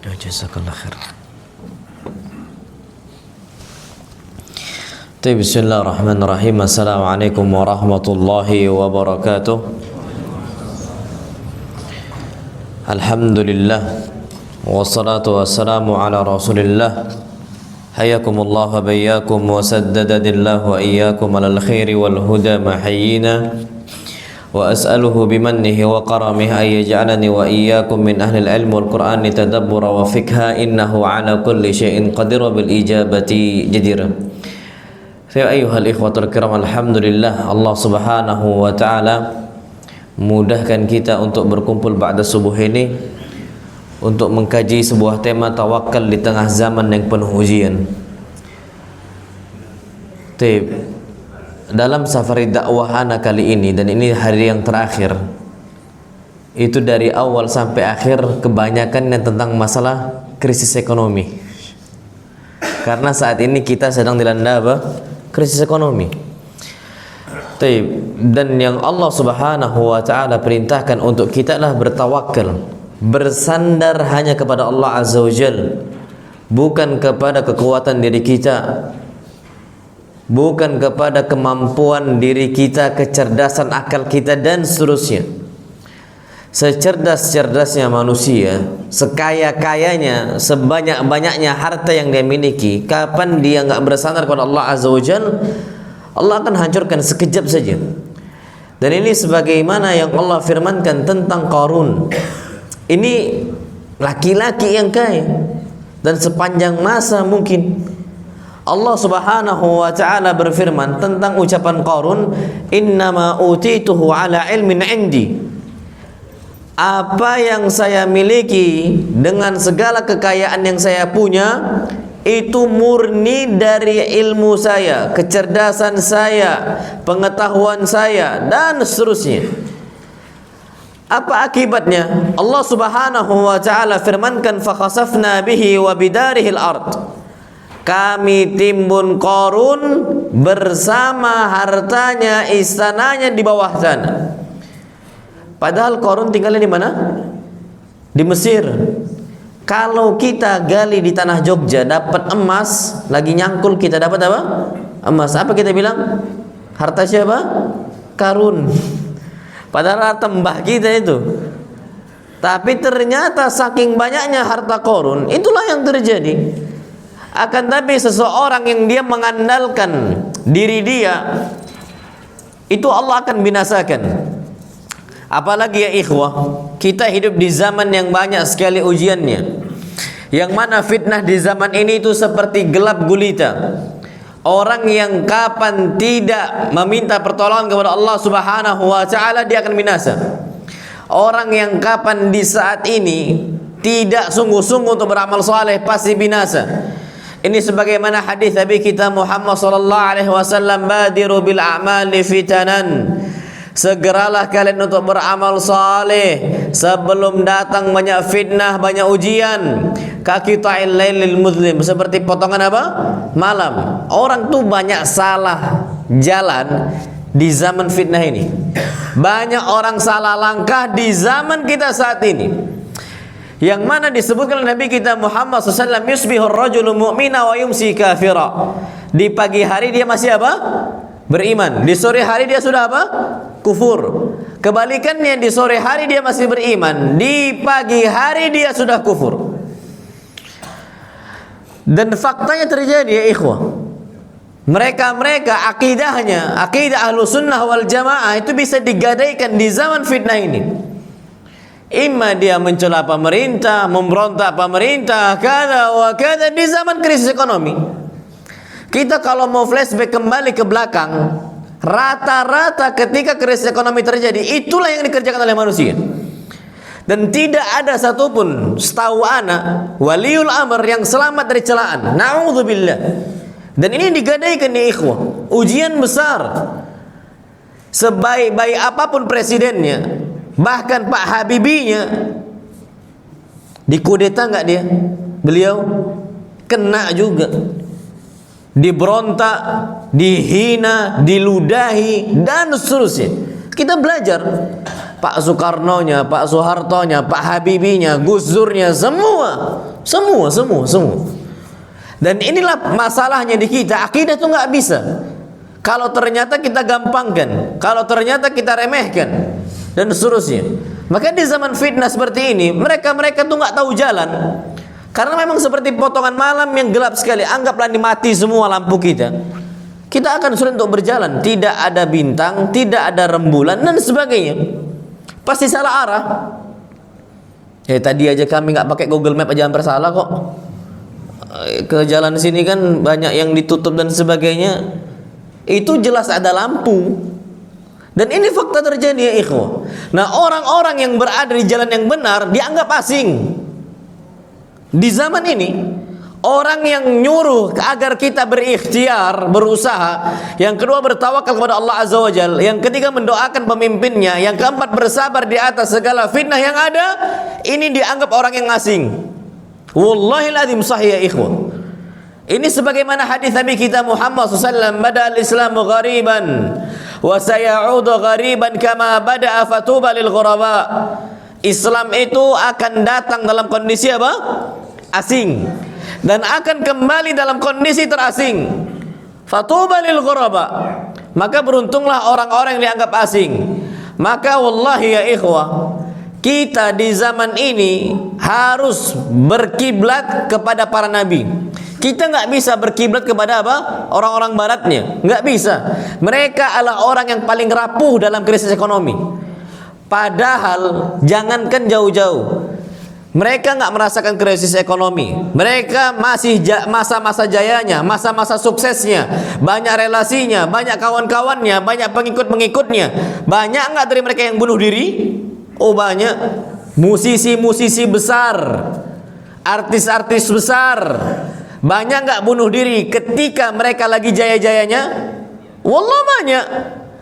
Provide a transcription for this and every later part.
Jazakallah khair. Bismillahirrahmanirrahim. Assalamualaikum warahmatullahi wabarakatuh. Alhamdulillah wassalatu wassalamu ala rasulillah. Hayakumullah wa bayyakum wa saddadadillahu wa iyyakum alal khairi wal huda mahayyina wa as'aluhu bimannihi wa karamihi ay yaj'alani wa iyyakum min ahli al-ilm wal qur'ani tadabbura wa fikha innahu ala kulli syai'in qadir bil ijabati jadir. Ya ayyuhal ikhwatul kiram, alhamdulillah Allah subhanahu wa ta'ala mudahkan kita untuk berkumpul ba'da subuh ini untuk mengkaji sebuah tema tawakal di tengah zaman yang penuh ujian. Dalam safari dakwah ana kali ini, dan ini hari yang terakhir, itu dari awal sampai akhir kebanyakan yang tentang masalah krisis ekonomi. Karena saat ini kita sedang dilanda apa? Krisis ekonomi. Dan yang Allah subhanahu wa ta'ala perintahkan untuk kita adalah bertawakal, bersandar hanya kepada Allah azza wa jal, bukan kepada kekuatan diri kita, bukan kepada kemampuan diri kita, kecerdasan akal kita dan seterusnya. Secerdas-cerdasnya manusia, sekaya-kayanya, sebanyak-banyaknya harta yang dia miliki, kapan dia nggak bersandar kepada Allah azza wa jal, Allah akan hancurkan sekejap saja. Dan ini sebagaimana yang Allah firmankan tentang Qarun. Ini laki-laki yang kaya, dan sepanjang masa mungkin Allah subhanahu wa ta'ala berfirman tentang ucapan Qarun, innama utituhu ala ilmin indi. Apa yang saya miliki dengan segala kekayaan yang saya punya itu murni dari ilmu saya, kecerdasan saya, pengetahuan saya dan seterusnya. Apa akibatnya? Allah subhanahu wa ta'ala firmankan, fakhasafna bihi wa bidarihil ard. Kami timbun Qarun bersama hartanya, istananya di bawah sana. Padahal Qarun tinggalnya di mana? Di Mesir. Kalau kita gali di tanah Jogja dapat emas, lagi nyangkul kita dapat apa? Emas. Apa kita bilang? Harta siapa? Qarun. Padahal harta mbah kita itu. Tapi ternyata saking banyaknya harta Qarun, itulah yang terjadi. Akan tapi seseorang yang dia mengandalkan diri dia, itu Allah akan binasakan. Apalagi ya ikhwah, kita hidup di zaman yang banyak sekali ujiannya, yang mana fitnah di zaman ini itu seperti gelap gulita. Orang yang kapan tidak meminta pertolongan kepada Allah subhanahu wa ta'ala, dia akan binasa. Orang yang kapan di saat ini tidak sungguh-sungguh untuk beramal saleh, pasti binasa. Ini sebagaimana hadis Nabi kita Muhammad sallallahu alaihi wasallam, badiru bil a'mali fitanan. Segeralah kalian untuk beramal saleh sebelum datang banyak fitnah, banyak ujian. Kaqita'il lailil muzlim, seperti potongan apa? Malam. Orang tuh banyak salah jalan di zaman fitnah ini. Banyak orang salah langkah di zaman kita saat ini. Yang mana disebutkan oleh Nabi kita Muhammad SAW, yusbihur rajulu mu'mina wa yumsi kafira. Di pagi hari dia masih apa? Beriman. Di sore hari dia sudah apa? Kufur. Kebalikannya, di sore hari dia masih beriman, di pagi hari dia sudah kufur. Dan faktanya terjadi ya ikhwah. Mereka akidahnya, akidah ahlu sunnah wal jamaah itu bisa digadaikan di zaman fitnah ini. Imma dia mencela pemerintah, memberontak pemerintah, kada wa kada di zaman krisis ekonomi. Kita kalau mau flashback kembali ke belakang, rata-rata ketika krisis ekonomi terjadi, itulah yang dikerjakan oleh manusia. Dan tidak ada satupun setahu ana waliul amr yang selamat dari celaan. Na'udzubillah. Dan ini digadaikan di ikhwah, ujian besar. Sebaik-baik apapun presidennya, bahkan Pak Habibinya, dikudeta nggak dia? Beliau kena juga. Diberontak, dihina, diludahi dan seterusnya. Kita belajar Pak Soekarno-nya, Pak Soeharto-nya, Pak Habibie-nya, Gus Dur-nya, semua. Dan inilah masalahnya di kita, akidah itu nggak bisa. Kalau ternyata kita gampangkan, kalau ternyata kita remehkan, dan seterusnya. Maka di zaman fitnah seperti ini, mereka tuh nggak tahu jalan. Karena memang seperti potongan malam yang gelap sekali. Anggaplah mati semua lampu kita. Kita akan sulit untuk berjalan. Tidak ada bintang, tidak ada rembulan dan sebagainya. Pasti salah arah. Tadi aja kami nggak pakai Google Map aja hampir salah kok. Ke jalan sini kan banyak yang ditutup dan sebagainya. Itu jelas ada lampu. Dan ini fakta terjadi ya ikhwah. Nah, orang-orang yang berada di jalan yang benar dianggap asing. Di zaman ini, orang yang nyuruh agar kita berikhtiar, berusaha, yang kedua bertawakal kepada Allah Azza wa Jalla, yang ketiga mendoakan pemimpinnya, yang keempat bersabar di atas segala fitnah yang ada, ini dianggap orang yang asing. Wallahil adzim sahih ya ikhwah. Ini sebagaimana hadis Nabi kita Muhammad SAW, "Bada al-Islamu ghariban wa sayaudu ghariban kama bada'a fatuba lil ghuraba." Islam itu akan datang dalam kondisi apa? Asing, dan akan kembali dalam kondisi terasing. Fatuba lil ghuraba. Maka beruntunglah orang-orang yang dianggap asing. Maka wallahi ya ikhwah, kita di zaman ini harus berkiblat kepada para nabi. Kita nggak bisa berkiblat kepada apa? Orang-orang baratnya. Nggak bisa. Mereka adalah orang yang paling rapuh dalam krisis ekonomi. Padahal jangankan jauh-jauh, mereka nggak merasakan krisis ekonomi. Mereka masih masa-masa jayanya, masa-masa suksesnya, banyak relasinya, banyak kawan-kawannya, banyak pengikut-pengikutnya. Banyak nggak dari mereka yang bunuh diri? Oh banyak. Musisi-musisi besar, artis-artis besar, banyak nggak bunuh diri ketika mereka lagi jaya-jayanya? Wallah banyak.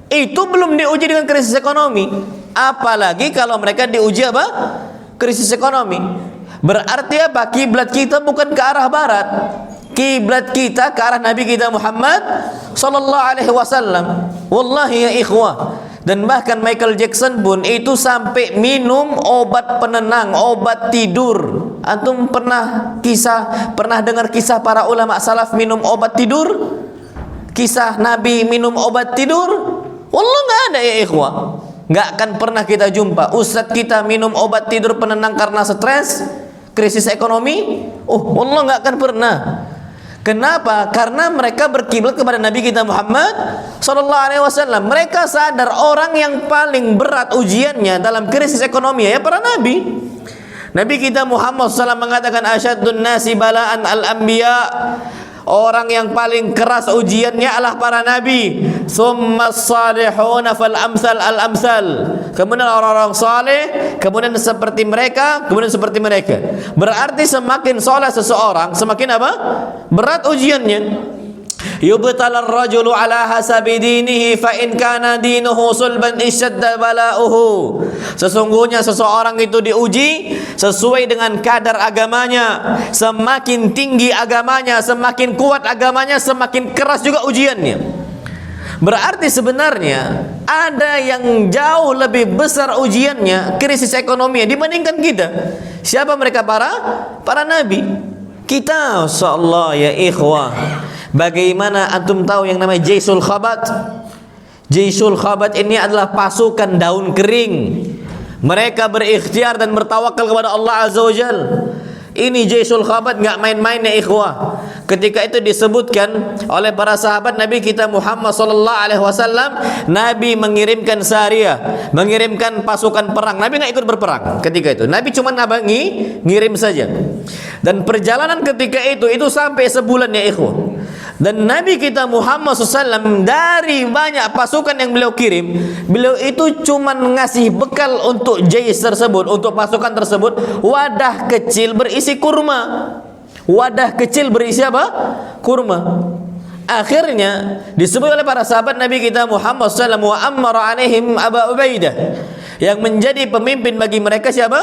Itu belum diuji dengan krisis ekonomi. Apalagi kalau mereka diuji apa? Krisis ekonomi. Berarti apa? Kiblat kita bukan ke arah barat. Kiblat kita ke arah Nabi kita Muhammad sallallahu alaihi wasallam. Wallahi ya ikhwah. Dan bahkan Michael Jackson pun itu sampai minum obat penenang, obat tidur. Antum pernah dengar kisah para ulama salaf minum obat tidur? Kisah Nabi minum obat tidur? Wallah nggak ada ya ikhwah. Nggak akan pernah kita jumpa ustadz kita minum obat tidur penenang karena stres, krisis ekonomi. Wallah nggak akan pernah. Kenapa? Karena mereka berkiblat kepada Nabi kita Muhammad sallallahu alaihi wasallam. Mereka sadar orang yang paling berat ujiannya dalam krisis ekonomi ya para nabi. Nabi kita Muhammad SAW mengatakan asyaddun nasi balaan al-anbiya. Orang yang paling keras ujiannya adalah para nabi. Tsumma salihuna fal amsal al amsal. Kemudian orang-orang saleh, kemudian seperti mereka, kemudian seperti mereka. Berarti semakin saleh seseorang, semakin apa? Berat ujiannya. Yubtalar rajulu ala hasabi dinihi fa in kana dinuhu sulban isyadda bala'uhu. Sesungguhnya seseorang itu diuji sesuai dengan kadar agamanya. Semakin tinggi agamanya, semakin kuat agamanya, semakin keras juga ujiannya. Berarti sebenarnya ada yang jauh lebih besar ujiannya, krisis ekonomi dibandingkan kita. Siapa mereka? Para nabi. Kita insyaallah ya ikhwah. Bagaimana antum tahu yang namanya Jaisul Khabat? Jaisul Khabat ini adalah pasukan daun kering. Mereka berikhtiar dan bertawakal kepada Allah Azza wa Jal. Ini Jaisul Khabat nggak main-main ya ikhwah. Ketika itu disebutkan oleh para sahabat Nabi kita Muhammad sallallahu alaihi wasallam, Nabi mengirimkan sariyah, mengirimkan pasukan perang. Nabi nggak ikut berperang ketika itu. Nabi cuma ngirim saja. Dan perjalanan ketika itu sampai sebulan ya ikhwah. Dan Nabi kita Muhammad SAW dari banyak pasukan yang beliau kirim, beliau itu cuma ngasih bekal untuk jais tersebut, untuk pasukan tersebut, wadah kecil berisi kurma. Wadah kecil berisi apa? Kurma. Akhirnya disebut oleh para sahabat Nabi kita Muhammad SAW, wa ammara alaihim Abu Ubaidah. Yang menjadi pemimpin bagi mereka siapa?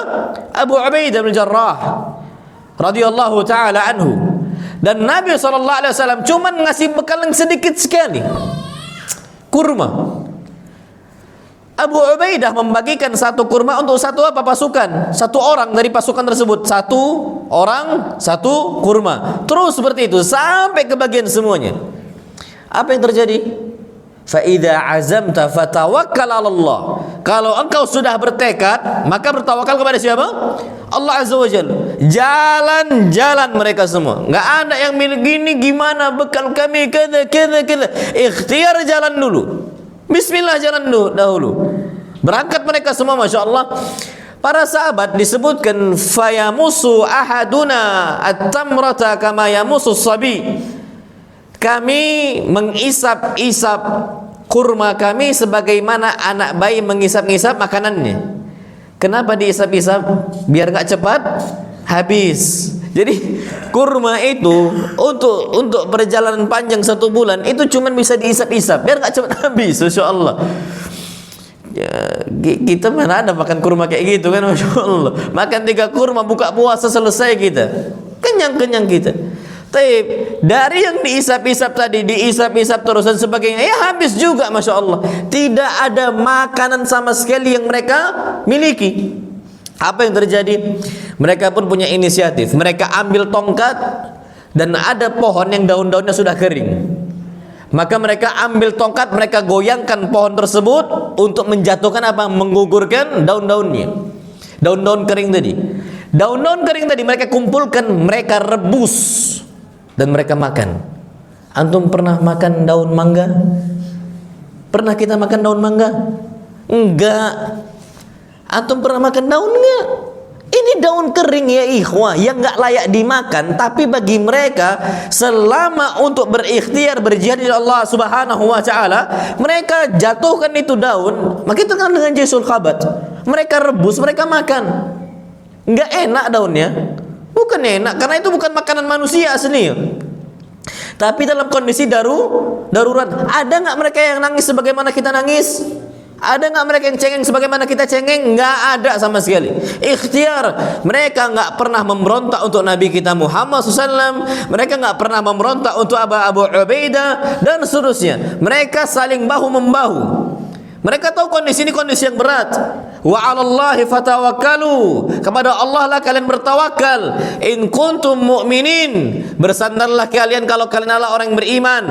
Abu Ubaidah bin Jarrah radhiyallahu taala anhu. Dan Nabi SAW cuma ngasih bekal yang sedikit sekali, kurma. Abu Ubaidah membagikan satu kurma untuk satu apa pasukan, satu orang dari pasukan tersebut, satu orang satu kurma, terus seperti itu sampai kebagian semuanya. Apa yang terjadi? Fa idza azamta fatawakkal 'ala Allah. Kalau engkau sudah bertekad, maka bertawakal kepada siapa? Allah Azza wa Jalla. Jalan-jalan mereka semua. Enggak ada yang milik gini gimana bekal kami kada. Ikhtiar jalan dulu. Bismillah jalan dahulu. Berangkat mereka semua, Masya Allah. Para sahabat disebutkan fayamusu ahaduna at-tamrata kama yamusu sabi. Kami mengisap-isap kurma kami sebagaimana anak bayi mengisap-isap makanannya. Kenapa diisap-isap? Biar nggak cepat habis. Jadi kurma itu untuk perjalanan panjang 1 bulan itu cuma bisa diisap-isap biar nggak cepat habis. Masya Allah. Ya, kita mana ada makan kurma kayak gitu kan, Masya Allah. Makan 3 kurma buka puasa selesai kita, kenyang kita. Tapi dari yang diisap-isap tadi, diisap-isap terus dan sebagainya, ya habis juga, Masya Allah. Tidak ada makanan sama sekali yang mereka miliki. Apa yang terjadi? Mereka pun punya inisiatif. Mereka ambil tongkat dan ada pohon yang daun-daunnya sudah kering. Maka mereka ambil tongkat, mereka goyangkan pohon tersebut untuk menjatuhkan apa? Menggugurkan daun-daunnya. Daun-daun kering tadi. Daun-daun kering tadi mereka kumpulkan, mereka rebus dan mereka makan. Antum pernah makan daun mangga? Pernah kita makan daun mangga? Enggak. Antum pernah makan daun enggak? Ini daun kering ya ikhwah, yang enggak layak dimakan, tapi bagi mereka selama untuk berikhtiar berjihad di Allah Subhanahu wa taala, mereka jatuhkan itu daun, maka itu kan dengan jaisul khabat. Mereka rebus, mereka makan. Enggak enak daunnya. Bukan enak karena itu bukan makanan manusia asli. Tapi dalam kondisi darurat, ada enggak mereka yang nangis sebagaimana kita nangis? Ada enggak mereka yang cengeng sebagaimana kita cengeng? Enggak ada sama sekali. Ikhtiar. Mereka enggak pernah memberontak untuk Nabi kita Muhammad SAW. Mereka enggak pernah memberontak untuk Abu Ubaidah dan seterusnya. Mereka saling bahu membahu. Mereka tahu kondisi ini kondisi yang berat. Wa 'alallahi fatawakkalu. Kepada Allah lah kalian bertawakal. In kuntum mu'minin. Bersandarlah kalian kalau kalian adalah orang yang beriman.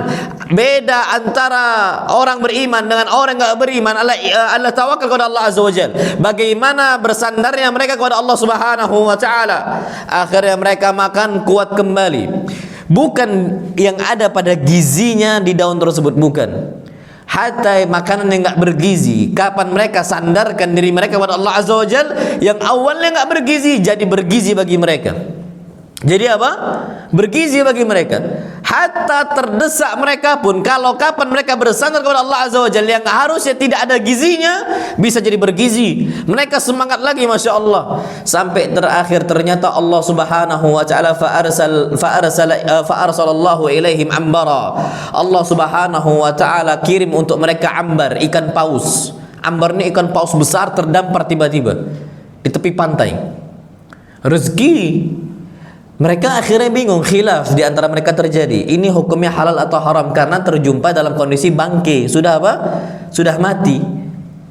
Beda antara orang beriman dengan orang yang enggak beriman. Allah tawakal kepada Allah Azza wa Jalla. Bagaimana bersandarnya mereka kepada Allah Subhanahu wa taala. Akhirnya mereka makan kuat kembali. Bukan yang ada pada gizinya di daun tersebut, bukan. Hatta makanan yang enggak bergizi, kapan mereka sandarkan diri mereka kepada Allah Azza wa Jalla, yang awalnya enggak bergizi jadi bergizi bagi mereka. Jadi apa? Bergizi bagi mereka. Hatta terdesak mereka pun, kalau kapan mereka bersandar kepada Allah Azza wa Jalla yang harusnya tidak ada gizinya, bisa jadi bergizi. Mereka semangat lagi, Masya Allah. Sampai terakhir ternyata Allah Subhanahu wa taala fa'arsalallahu ilaihim ambara. Allah Subhanahu wa taala kirim untuk mereka ambar, ikan paus. Ambar ini ikan paus besar terdampar tiba-tiba di tepi pantai. Rezeki. Mereka akhirnya bingung, khilaf di antara mereka terjadi. Ini hukumnya halal atau haram karena terjumpa dalam kondisi bangke. Sudah apa? Sudah mati.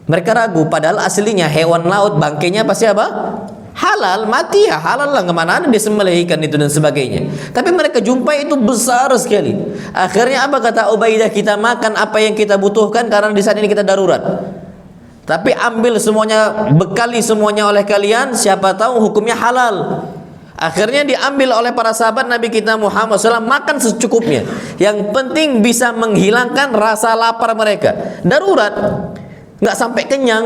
Mereka ragu padahal aslinya hewan laut bangkainya pasti apa? Halal, mati ya halal lah, kemana ada disembelih ikan itu dan sebagainya. Tapi mereka jumpai itu besar sekali. Akhirnya apa kata Ubaidah? Kita makan apa yang kita butuhkan karena di saat ini kita darurat. Tapi ambil semuanya, bekali semuanya oleh kalian, siapa tahu hukumnya halal. Akhirnya diambil oleh para sahabat Nabi kita Muhammad SAW, makan secukupnya. Yang penting bisa menghilangkan rasa lapar mereka. Darurat, nggak sampai kenyang,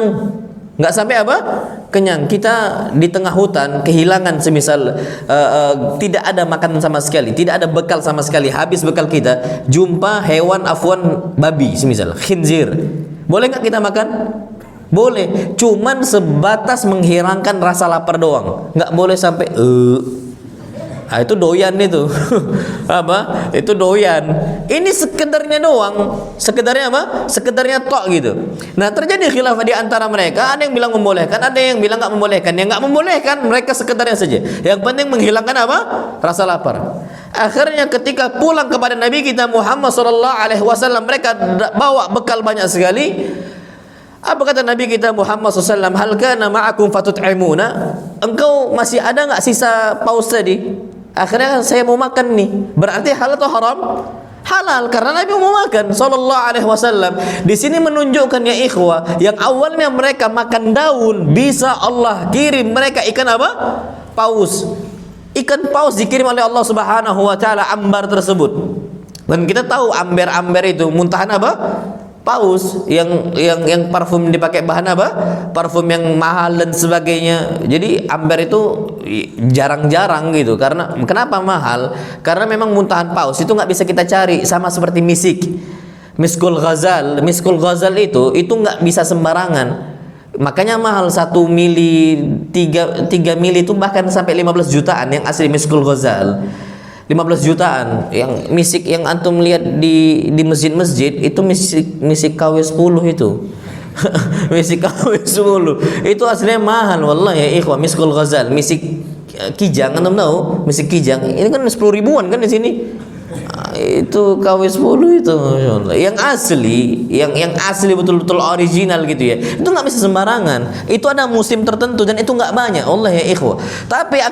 nggak sampai apa? Kenyang. Kita di tengah hutan kehilangan semisal tidak ada makanan sama sekali, tidak ada bekal sama sekali, habis bekal kita. Jumpa hewan afwan babi semisal khinzir, boleh nggak kita makan? Boleh, cuman sebatas menghilangkan rasa lapar doang. Nggak boleh sampai itu doyan itu. Apa? Itu doyan. Ini sekedarnya doang. Sekedarnya apa? Sekedarnya tok gitu. Nah, terjadi khilaf di antara mereka. Ada yang bilang membolehkan, ada yang bilang nggak membolehkan. Yang nggak membolehkan mereka sekedarnya saja. Yang penting menghilangkan apa? Rasa lapar. Akhirnya ketika pulang kepada Nabi kita Muhammad SAW, mereka bawa bekal banyak sekali. Apa kata Nabi kita Muhammad SAW? Hal kana ma'akum fatut'imuna? Engkau masih ada nggak sisa paus tadi? Akhirnya saya mau makan nih. Berarti halal atau haram? Halal, karena Nabi mau makan sallallahu alaihi wasallam. Di sini menunjukkan ya ikhwah, yang awalnya mereka makan daun, bisa Allah kirim mereka ikan apa? Paus. Ikan paus dikirim oleh Allah Subhanahu wa taala, ambar tersebut. Dan kita tahu amber-amber itu muntahan apa? Paus, yang parfum dipakai bahan apa? Parfum yang mahal dan sebagainya. Jadi amber itu jarang-jarang gitu. Karena kenapa mahal? Karena memang muntahan paus itu nggak bisa kita cari, sama seperti misik. Miskul ghazal itu nggak bisa sembarangan. Makanya mahal 1 mili, 3 mili itu bahkan sampai 15 jutaan yang asli miskul ghazal. 15 jutaan yang misik yang antum lihat di masjid-masjid itu misik KW 10 itu. Misik KW 10 itu aslinya mahal wallahi ya ikhwah. Miskul ghazal, misik kijang, antum tahu misik kijang ini kan 10 ribuan kan di sini. Itu KW 10 itu yang asli, yang asli betul-betul original gitu ya. Itu nggak bisa sembarangan. Itu ada musim tertentu dan itu nggak banyak Allah ya ikhwah. Tapi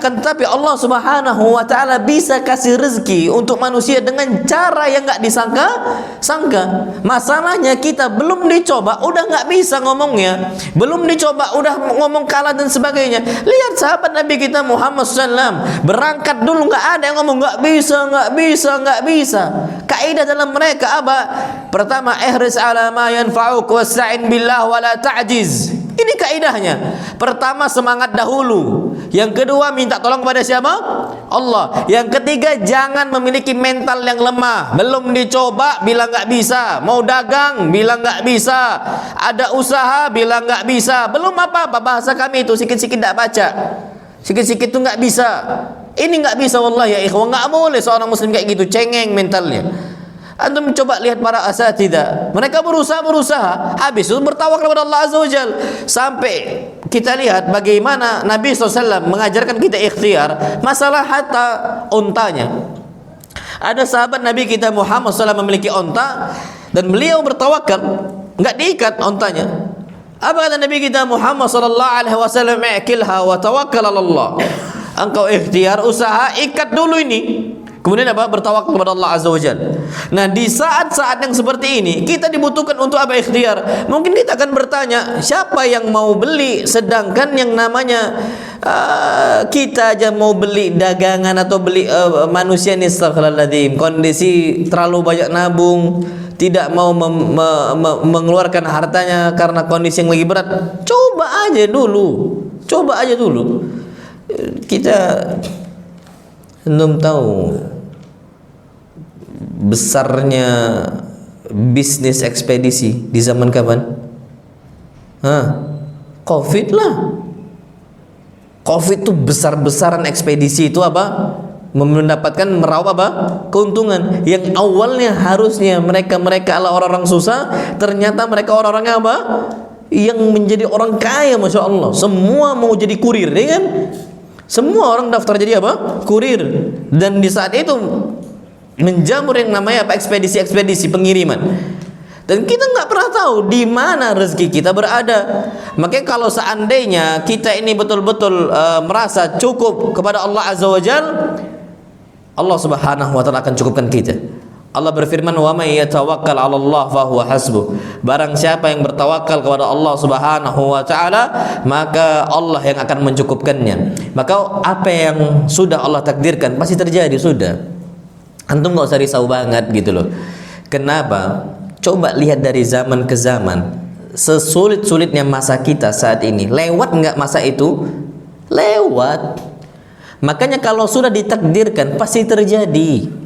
Allah Subhanahu wa taala bisa kasih rezeki untuk manusia dengan cara yang nggak disangka-sangka. Masalahnya kita belum dicoba udah nggak bisa ngomongnya, belum dicoba udah ngomong kalah dan sebagainya. Lihat sahabat Nabi kita Muhammad SAW berangkat dulu nggak ada yang ngomong nggak bisa. Kaidah dalam mereka apa? Pertama, ihris ala ma yanfa'uk wasta'in billah wa la ta'jiz. Ini kaidahnya. Pertama, semangat dahulu. Yang kedua, minta tolong kepada siapa? Allah. Yang ketiga, jangan memiliki mental yang lemah. Belum dicoba bilang nggak bisa. Mau dagang bilang nggak bisa. Ada usaha bilang nggak bisa. Belum apa-apa, bahasa kami itu sikit-sikit tidak baca. Sikit-sikit itu nggak bisa. Ini nggak bisa wallahi ya ikhwan, nggak boleh seorang muslim kayak gitu, cengeng mentalnya. Antum coba lihat para asatidzah, mereka berusaha, habis itu bertawakal kepada Allah Azza wa Jalla. Sampai kita lihat bagaimana Nabi SAW mengajarkan kita ikhtiar masalah hatta ontanya. Ada sahabat Nabi kita Muhammad SAW memiliki onta dan beliau bertawakal, nggak diikat ontanya. Apa kata Nabi kita Muhammad SAW? Ikilha wa tawakkal Allah. Engkau ikhtiar, usaha, ikat dulu ini. Kemudian apa? Bertawakal kepada Allah Azza wa Jalla. Nah, di saat-saat yang seperti ini, kita dibutuhkan untuk apa? Ikhtiar. Mungkin kita akan bertanya, siapa yang mau beli? Sedangkan yang namanya kita aja mau beli dagangan atau beli manusia ini, astagfirullahaladzim, kondisi terlalu banyak nabung, tidak mau mengeluarkan hartanya karena kondisi yang lagi berat. Coba aja dulu. Kita belum tahu besarnya bisnis ekspedisi di zaman kapan? Covid lah. Covid itu besar-besaran ekspedisi itu apa? Mendapatkan meraup apa? Keuntungan. Yang awalnya harusnya mereka adalah orang-orang susah, ternyata mereka orang-orangnya apa? Yang menjadi orang kaya, masya Allah. Semua mau jadi kurir, ya kan? Semua orang daftar jadi apa? Kurir. Dan di saat itu menjamur yang namanya apa? Ekspedisi pengiriman. Dan kita nggak pernah tahu di mana rezeki kita berada. Makanya kalau seandainya kita ini betul-betul merasa cukup kepada Allah Azza wa Jalla, Allah Subhanahu wa taala akan cukupkan kita. Allah berfirman, "Wa may yatawakkal 'ala Allah fa huwa hasbuh." Barang siapa yang bertawakal kepada Allah Subhanahu wa taala, maka Allah yang akan mencukupkannya. Maka apa yang sudah Allah takdirkan pasti terjadi sudah. Antum enggak usah risau banget gitu loh. Kenapa? Coba lihat dari zaman ke zaman. Sesulit-sulitnya masa kita saat ini, lewat enggak masa itu? Lewat. Makanya kalau sudah ditakdirkan pasti terjadi.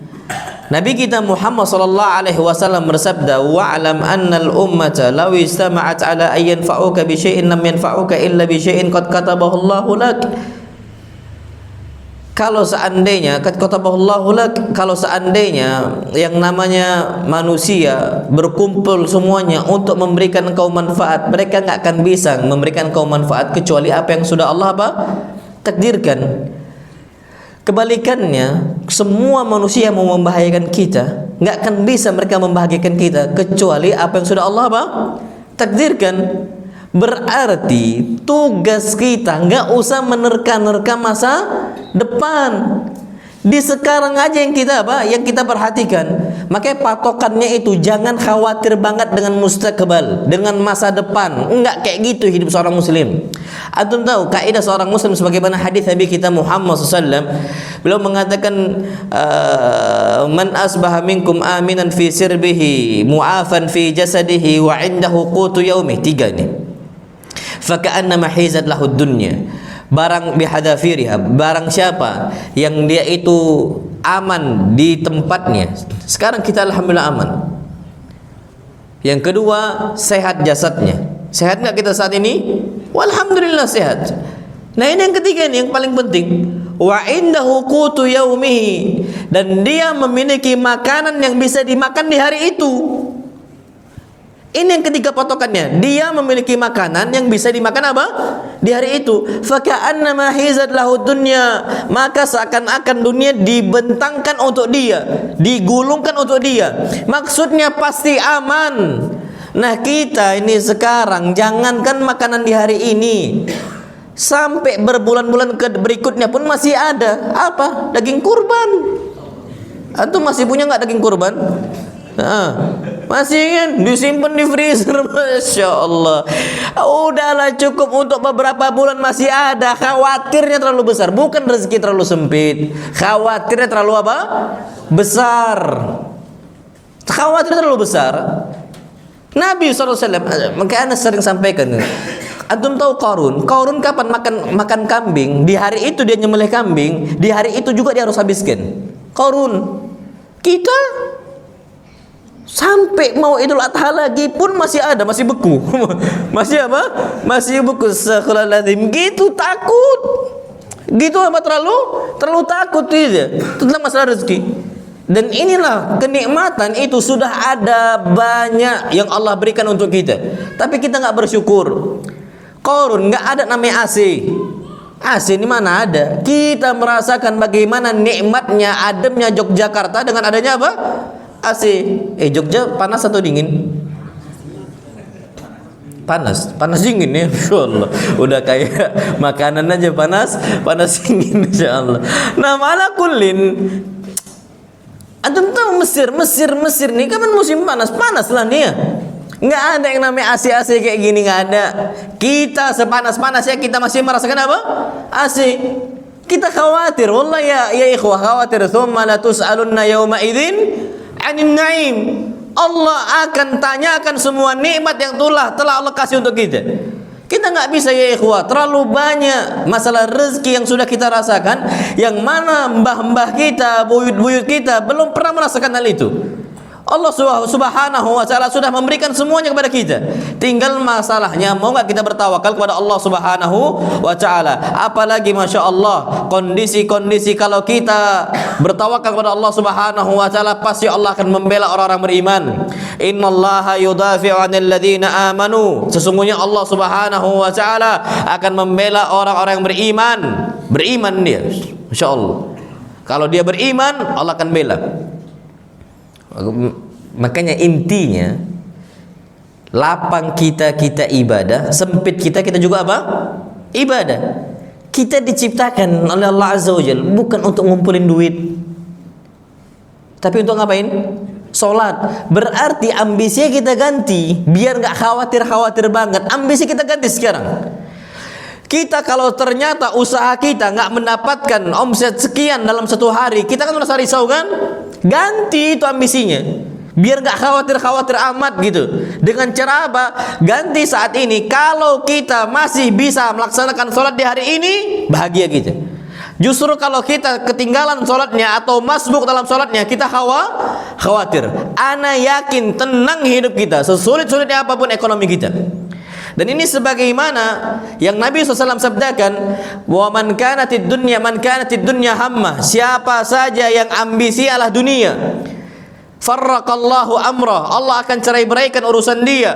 Nabi kita Muhammad sallallahu alaihi wasallam bersabda, "Wa'lam annal ummata law istama'at 'ala an yanfa'uka bi syai'in lam yanfa'uka illa bi syai'in qad katabahu Allahu lak." Kalau seandainya kalau seandainya yang namanya manusia berkumpul semuanya untuk memberikan engkau manfaat, mereka enggak akan bisa memberikan engkau manfaat kecuali apa yang sudah Allah apa? Takdirkan. Kebalikannya, semua manusia yang mau membahayakan kita, nggak akan bisa mereka membahagiakan kita kecuali apa yang sudah Allah apa? Takdirkan, berarti tugas kita nggak usah menerka-nerka masa depan. Di sekarang aja yang kita Yang kita perhatikan. Makanya patokannya itu jangan khawatir banget dengan mustaqbal, dengan masa depan. Enggak kayak gitu hidup seorang muslim. Antum tahu kaidah seorang muslim sebagaimana hadis Nabi kita Muhammad SAW. Beliau mengatakan man asbaha minkum aminan fi sirbihi mu'afan fi jasadihi wa indahu qutu yaumih. 3 nih. Faka'annama hizat lahud dunya. Barang bihadafiriha, barang siapa yang dia itu aman di tempatnya. Sekarang kita alhamdulillah aman. Yang kedua, sehat jasadnya. Sehat nggak kita saat ini? Walhamdulillah sehat. Nah ini yang ketiga nih, yang paling penting. Wa indahu qutu yaumihi, dan dia memiliki makanan yang bisa dimakan di hari itu. Ini yang ketiga patokannya. Dia memiliki makanan yang bisa dimakan di hari itu. Faka'annama hizat lahu dunya, maka seakan-akan dunia dibentangkan untuk dia, digulungkan untuk dia. Maksudnya pasti aman. Nah kita ini sekarang jangankan makanan di hari ini, sampai berbulan-bulan berikutnya pun masih ada daging kurban. Antum masih punya nggak daging kurban? Masih kan disimpan di freezer. Masya Allah. Udahlah cukup untuk beberapa bulan masih ada. Khawatirnya terlalu besar, bukan rezeki terlalu sempit. Khawatirnya terlalu besar. Khawatirnya terlalu besar. Nabi SAW, makanya Anas sering sampaikan. Antum tahu Qarun kapan makan kambing? Di hari itu dia nyembelih kambing, di hari itu juga dia harus habiskan. Qarun. Kita sampai mau Idul Adha lagi pun masih ada, masih beku. Masih Masih beku. Sekhaladzim. Gitu takut. Gitu terlalu takut itu tentang masalah rezeki. Dan inilah kenikmatan itu sudah ada banyak yang Allah berikan untuk kita. Tapi kita nggak bersyukur. Qarun nggak ada namanya AC. AC ini mana ada? Kita merasakan bagaimana nikmatnya ademnya Yogyakarta dengan adanya AC. Jogja panas atau dingin? Panas dingin ya, insyaallah. Udah kayak makanan aja panas dingin insyaallah. Nah, malah kulin. Antum tahu Mesir nih kapan musim panas lah nih ya. Nggak ada yang namanya AC kayak gini, nggak ada. Kita sepanas-panasnya kita masih merasakan AC. Kita khawatir, wallahi ya ikhwah, khawatir. Tsumma la tus'alunna yawma idzin 'anil na'im. Allah akan tanyakan semua nikmat yang telah Allah kasih untuk kita. Kita nggak bisa ya ikhwah, terlalu banyak masalah rezeki yang sudah kita rasakan, yang mana mbah-mbah kita, buyut-buyut kita belum pernah merasakan hal itu. Allah Subhanahu wa ta'ala sudah memberikan semuanya kepada kita. Tinggal masalahnya mau nggak kita bertawakal kepada Allah Subhanahu wa ta'ala. Apalagi Masya Allah, kondisi-kondisi kalau kita bertawakal kepada Allah Subhanahu wa ta'ala, pasti Allah akan membela orang-orang beriman. Innallaha yudafi'u 'anil ladzina amanu. Sesungguhnya Allah Subhanahu wa ta'ala akan membela orang-orang yang beriman. Beriman dia, Masya Allah. Kalau dia beriman, Allah akan bela. Makanya intinya, lapang kita ibadah, sempit kita juga ibadah. Kita diciptakan oleh Allah Azza wa Jalla bukan untuk ngumpulin duit, tapi untuk ngapain? Sholat. Berarti ambisi kita ganti, biar nggak khawatir banget. Ambisi kita ganti sekarang. Kita kalau ternyata usaha kita nggak mendapatkan omset sekian dalam satu hari, kita kan merasa risau kan? Ganti itu ambisinya, biar nggak khawatir amat gitu. Dengan cara apa? Ganti saat ini. Kalau kita masih bisa melaksanakan sholat di hari ini, bahagia kita. Justru kalau kita ketinggalan sholatnya atau masbuk dalam sholatnya, kita khawatir. Ana yakin tenang hidup kita, sesulit-sulitnya apapun ekonomi kita. Dan ini sebagaimana yang Nabi SAW sabdakan, wa man kanatid dunya hammah, siapa saja yang ambisi adalah dunia, farraqallahu amrah, Allah akan cerai-beraikan urusan dia.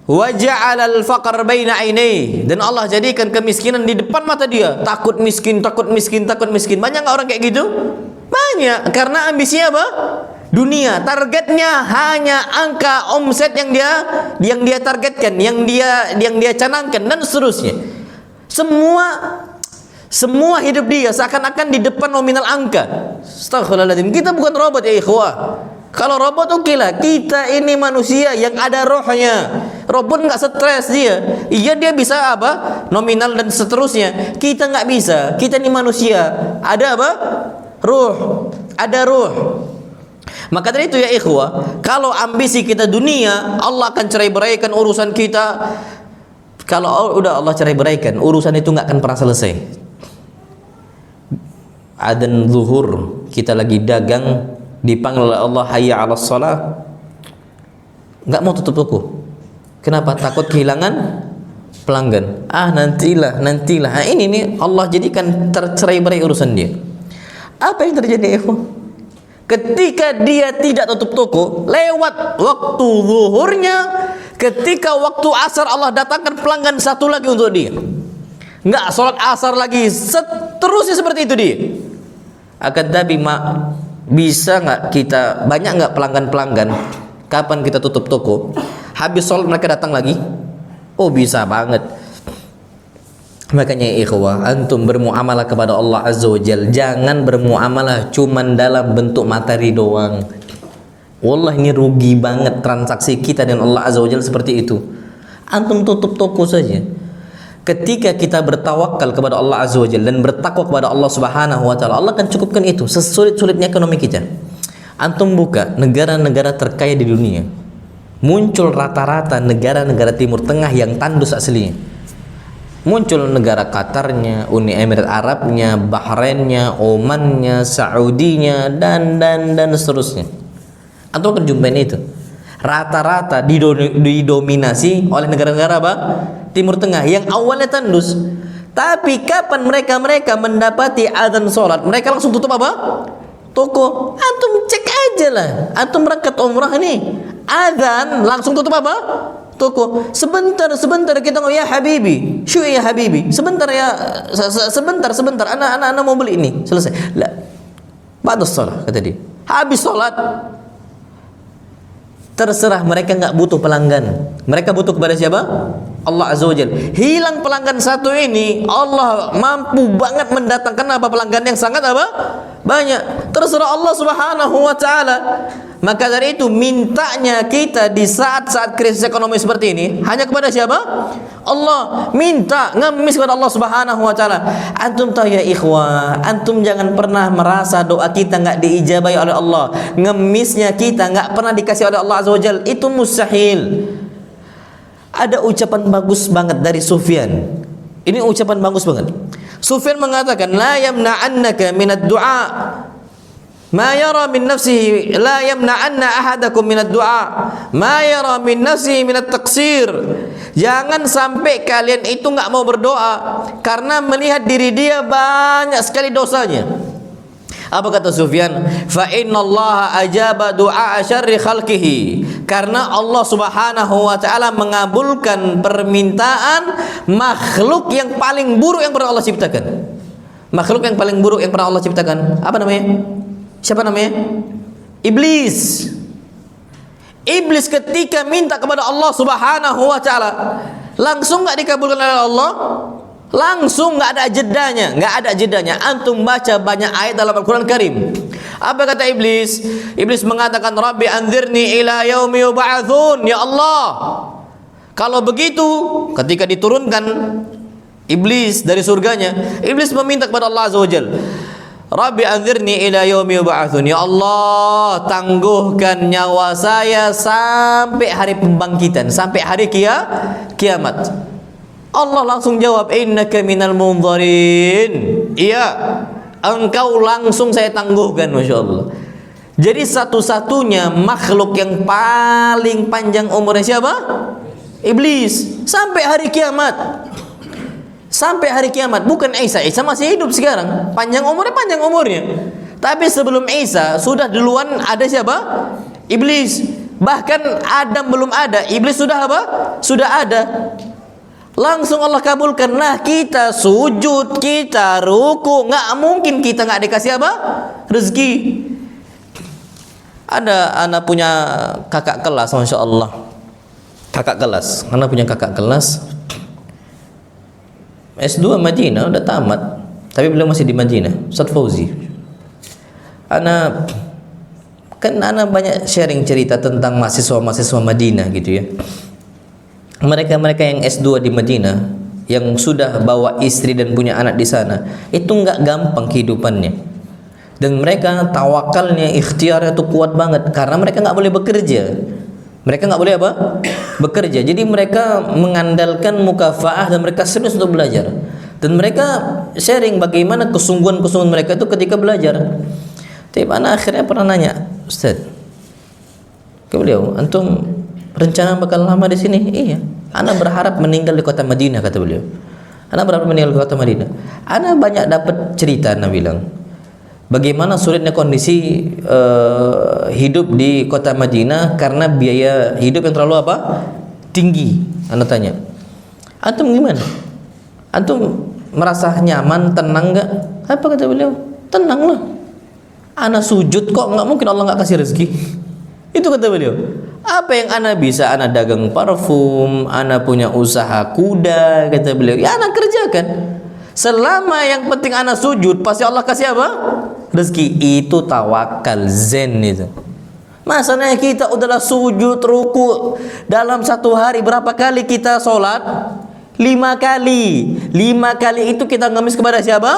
Wa ja'alal faqr baina ainaihi, dan Allah jadikan kemiskinan di depan mata dia. Takut miskin. Banyak nggak orang kayak gitu? Banyak, karena ambisinya dunia, targetnya hanya angka omset yang dia targetkan, yang dia canangkan dan seterusnya. Semua hidup dia seakan-akan di depan nominal angka. Astaghfirullahaladzim. Kita bukan robot ya ikhwah. Kalau robot oke lah, kita ini manusia yang ada rohnya. Robot nggak stres dia. Iya dia bisa apa? Nominal dan seterusnya. Kita nggak bisa. Kita ini manusia. Ada apa? Ruh. Ada ruh. Maka dari itu ya ikhwah, kalau ambisi kita dunia, Allah akan cerai-beraikan urusan kita. Kalau udah Allah cerai-beraikan, urusan itu nggak akan pernah selesai. Adzan zuhur, kita lagi dagang, dipanggil oleh Allah hayya 'alas shalah, nggak mau tutup toko. Kenapa? Takut kehilangan pelanggan. Nantilah. Nah, ini nih Allah jadikan tercerai-berai urusan dia. Apa yang terjadi ikhwan? Ketika dia tidak tutup toko, lewat waktu zuhurnya, ketika waktu asar Allah datangkan pelanggan satu lagi untuk dia. Nggak sholat asar lagi, seterusnya seperti itu dia. Akan tapi bisa nggak kita, banyak nggak pelanggan-pelanggan kapan kita tutup toko, habis sholat mereka datang lagi? Oh bisa banget. Makanya ikhwah, antum bermuamalah kepada Allah Azza wa Jal, jangan bermuamalah cuman dalam bentuk materi doang. Wallah ini rugi banget transaksi kita dengan Allah Azza wa Jal seperti itu. Antum tutup toko saja. Ketika kita bertawakal kepada Allah Azza wa Jalla dan bertakwa kepada Allah Subhanahu wa taala, Allah akan cukupkan itu sesulit-sulitnya ekonomi kita. Antum buka negara-negara terkaya di dunia, muncul rata-rata negara-negara Timur Tengah yang tandus aslinya. Muncul negara Qatarnya, Uni Emirat Arabnya, Bahrainnya, Omannya, Saudinya, dan seterusnya. Antum akan jumpain itu. Rata-rata didominasi oleh negara-negara apa? Timur Tengah yang awalnya tandus. Tapi kapan mereka mendapati azan sholat, mereka langsung tutup apa? Toko. Antum cek aja lah. Antum berangkat umrah nih, azan langsung tutup apa? Toko. Sebentar kita ngomong ya habibi, ya habibi. Sebentar ya, sebentar. Anak mau beli ini. Selesai. Lah. Ba'da sholat kata dia. Habis sholat. Terserah, mereka nggak butuh pelanggan. Mereka butuh kepada siapa? Allah Azza wa Jalla. Hilang pelanggan satu ini, Allah mampu banget mendatangkan apa? Pelanggan yang sangat apa? Banyak. Terserah Allah Subhanahu wa taala. Maka dari itu mintanya kita di saat-saat krisis ekonomi seperti ini hanya kepada siapa? Allah. Minta, ngemis kepada Allah Subhanahu wa taala. Antum tahu ya ikhwah, antum jangan pernah merasa doa kita nggak diijabahi oleh Allah. Ngemisnya kita nggak pernah dikasih oleh Allah Azza wa Jalla, itu mustahil. Ada ucapan bagus banget dari Sufyan. Ini ucapan bagus banget. Sufyan mengatakan, la yamna'annaka minad du'a ma yara min nafsihi, la yamna'anna ahadakum minad du'a ma yara min nafsihi minat taqsir. Jangan sampai kalian itu nggak mau berdoa karena melihat diri dia banyak sekali dosanya. Apa kata Sufyan? Fa innallaha ajaba du'a syarri khalqihi. Karena Allah Subhanahu wa taala mengabulkan permintaan makhluk yang paling buruk yang pernah Allah ciptakan. Makhluk yang paling buruk yang pernah Allah ciptakan. Apa namanya? Siapa namanya? Iblis. Iblis ketika minta kepada Allah Subhanahu wa taala, langsung enggak dikabulkan oleh Allah. Langsung nggak ada jedanya. Antum baca banyak ayat dalam Al-Quran Karim. Apa kata Iblis? Iblis mengatakan, Rabbi anzirni ila yaumi yub'atsun. Ya Allah, kalau begitu, ketika diturunkan Iblis dari surganya, Iblis meminta kepada Allah Azza wa Jalla, Rabbi anzirni ila yaumi yub'atsun. Ya Allah, tangguhkan nyawa saya sampai hari pembangkitan, sampai hari kiamat. Allah langsung jawab, innaka minal munzarin. Iya, engkau langsung saya tangguhkan. Masya Allah. Jadi satu-satunya makhluk yang paling panjang umurnya siapa? Iblis. Sampai hari kiamat. Sampai hari kiamat. Bukan Isa. Isa masih hidup sekarang. Panjang umurnya. Tapi sebelum Isa, sudah duluan ada siapa? Iblis. Bahkan Adam belum ada, Iblis sudah apa? Sudah ada. Langsung Allah kabulkan. Nah, kita sujud, kita ruku, nggak mungkin kita nggak dikasih apa? Rezeki. Ada anak punya kakak kelas, masya Allah. Kakak kelas, anak punya kakak kelas. S2 Madinah udah tamat, tapi beliau masih di Madinah. Ustaz Fauzi. Anak banyak sharing cerita tentang mahasiswa Madinah gitu ya. Mereka yang S2 di Madinah, yang sudah bawa istri dan punya anak di sana, itu nggak gampang kehidupannya. Dan mereka tawakalnya, ikhtiarnya itu kuat banget karena mereka nggak boleh bekerja. Mereka nggak boleh apa? Bekerja. Jadi mereka mengandalkan mukafaah dan mereka serius untuk belajar. Dan mereka sharing bagaimana kesungguhan-kesungguhan mereka itu ketika belajar. Tapi anak akhirnya pernah nanya, Ustaz, ke beliau, antum rencana bakal lama di sini? Iya. Anak berharap meninggal di kota Madinah, kata beliau. Anak berharap meninggal di kota Madinah. Anak banyak dapat cerita, anak bilang, bagaimana sulitnya kondisi hidup di kota Madinah karena biaya hidup yang terlalu apa? Tinggi. Anak tanya, antum gimana? Antum merasa nyaman, tenang nggak? Apa kata beliau? Tenang lah. Anak sujud kok nggak mungkin Allah nggak kasih rezeki. Itu kata beliau. Apa yang anak bisa? Anak dagang parfum, anak punya usaha kuda, kata beliau. Ya anak kerjakan. Selama yang penting anak sujud, pasti Allah kasih apa? Rezeki. Itu tawakal, zen itu. Masalahnya kita udahlah sujud, ruku dalam satu hari berapa kali kita sholat? 5 kali. 5 kali itu kita ngemis kepada siapa?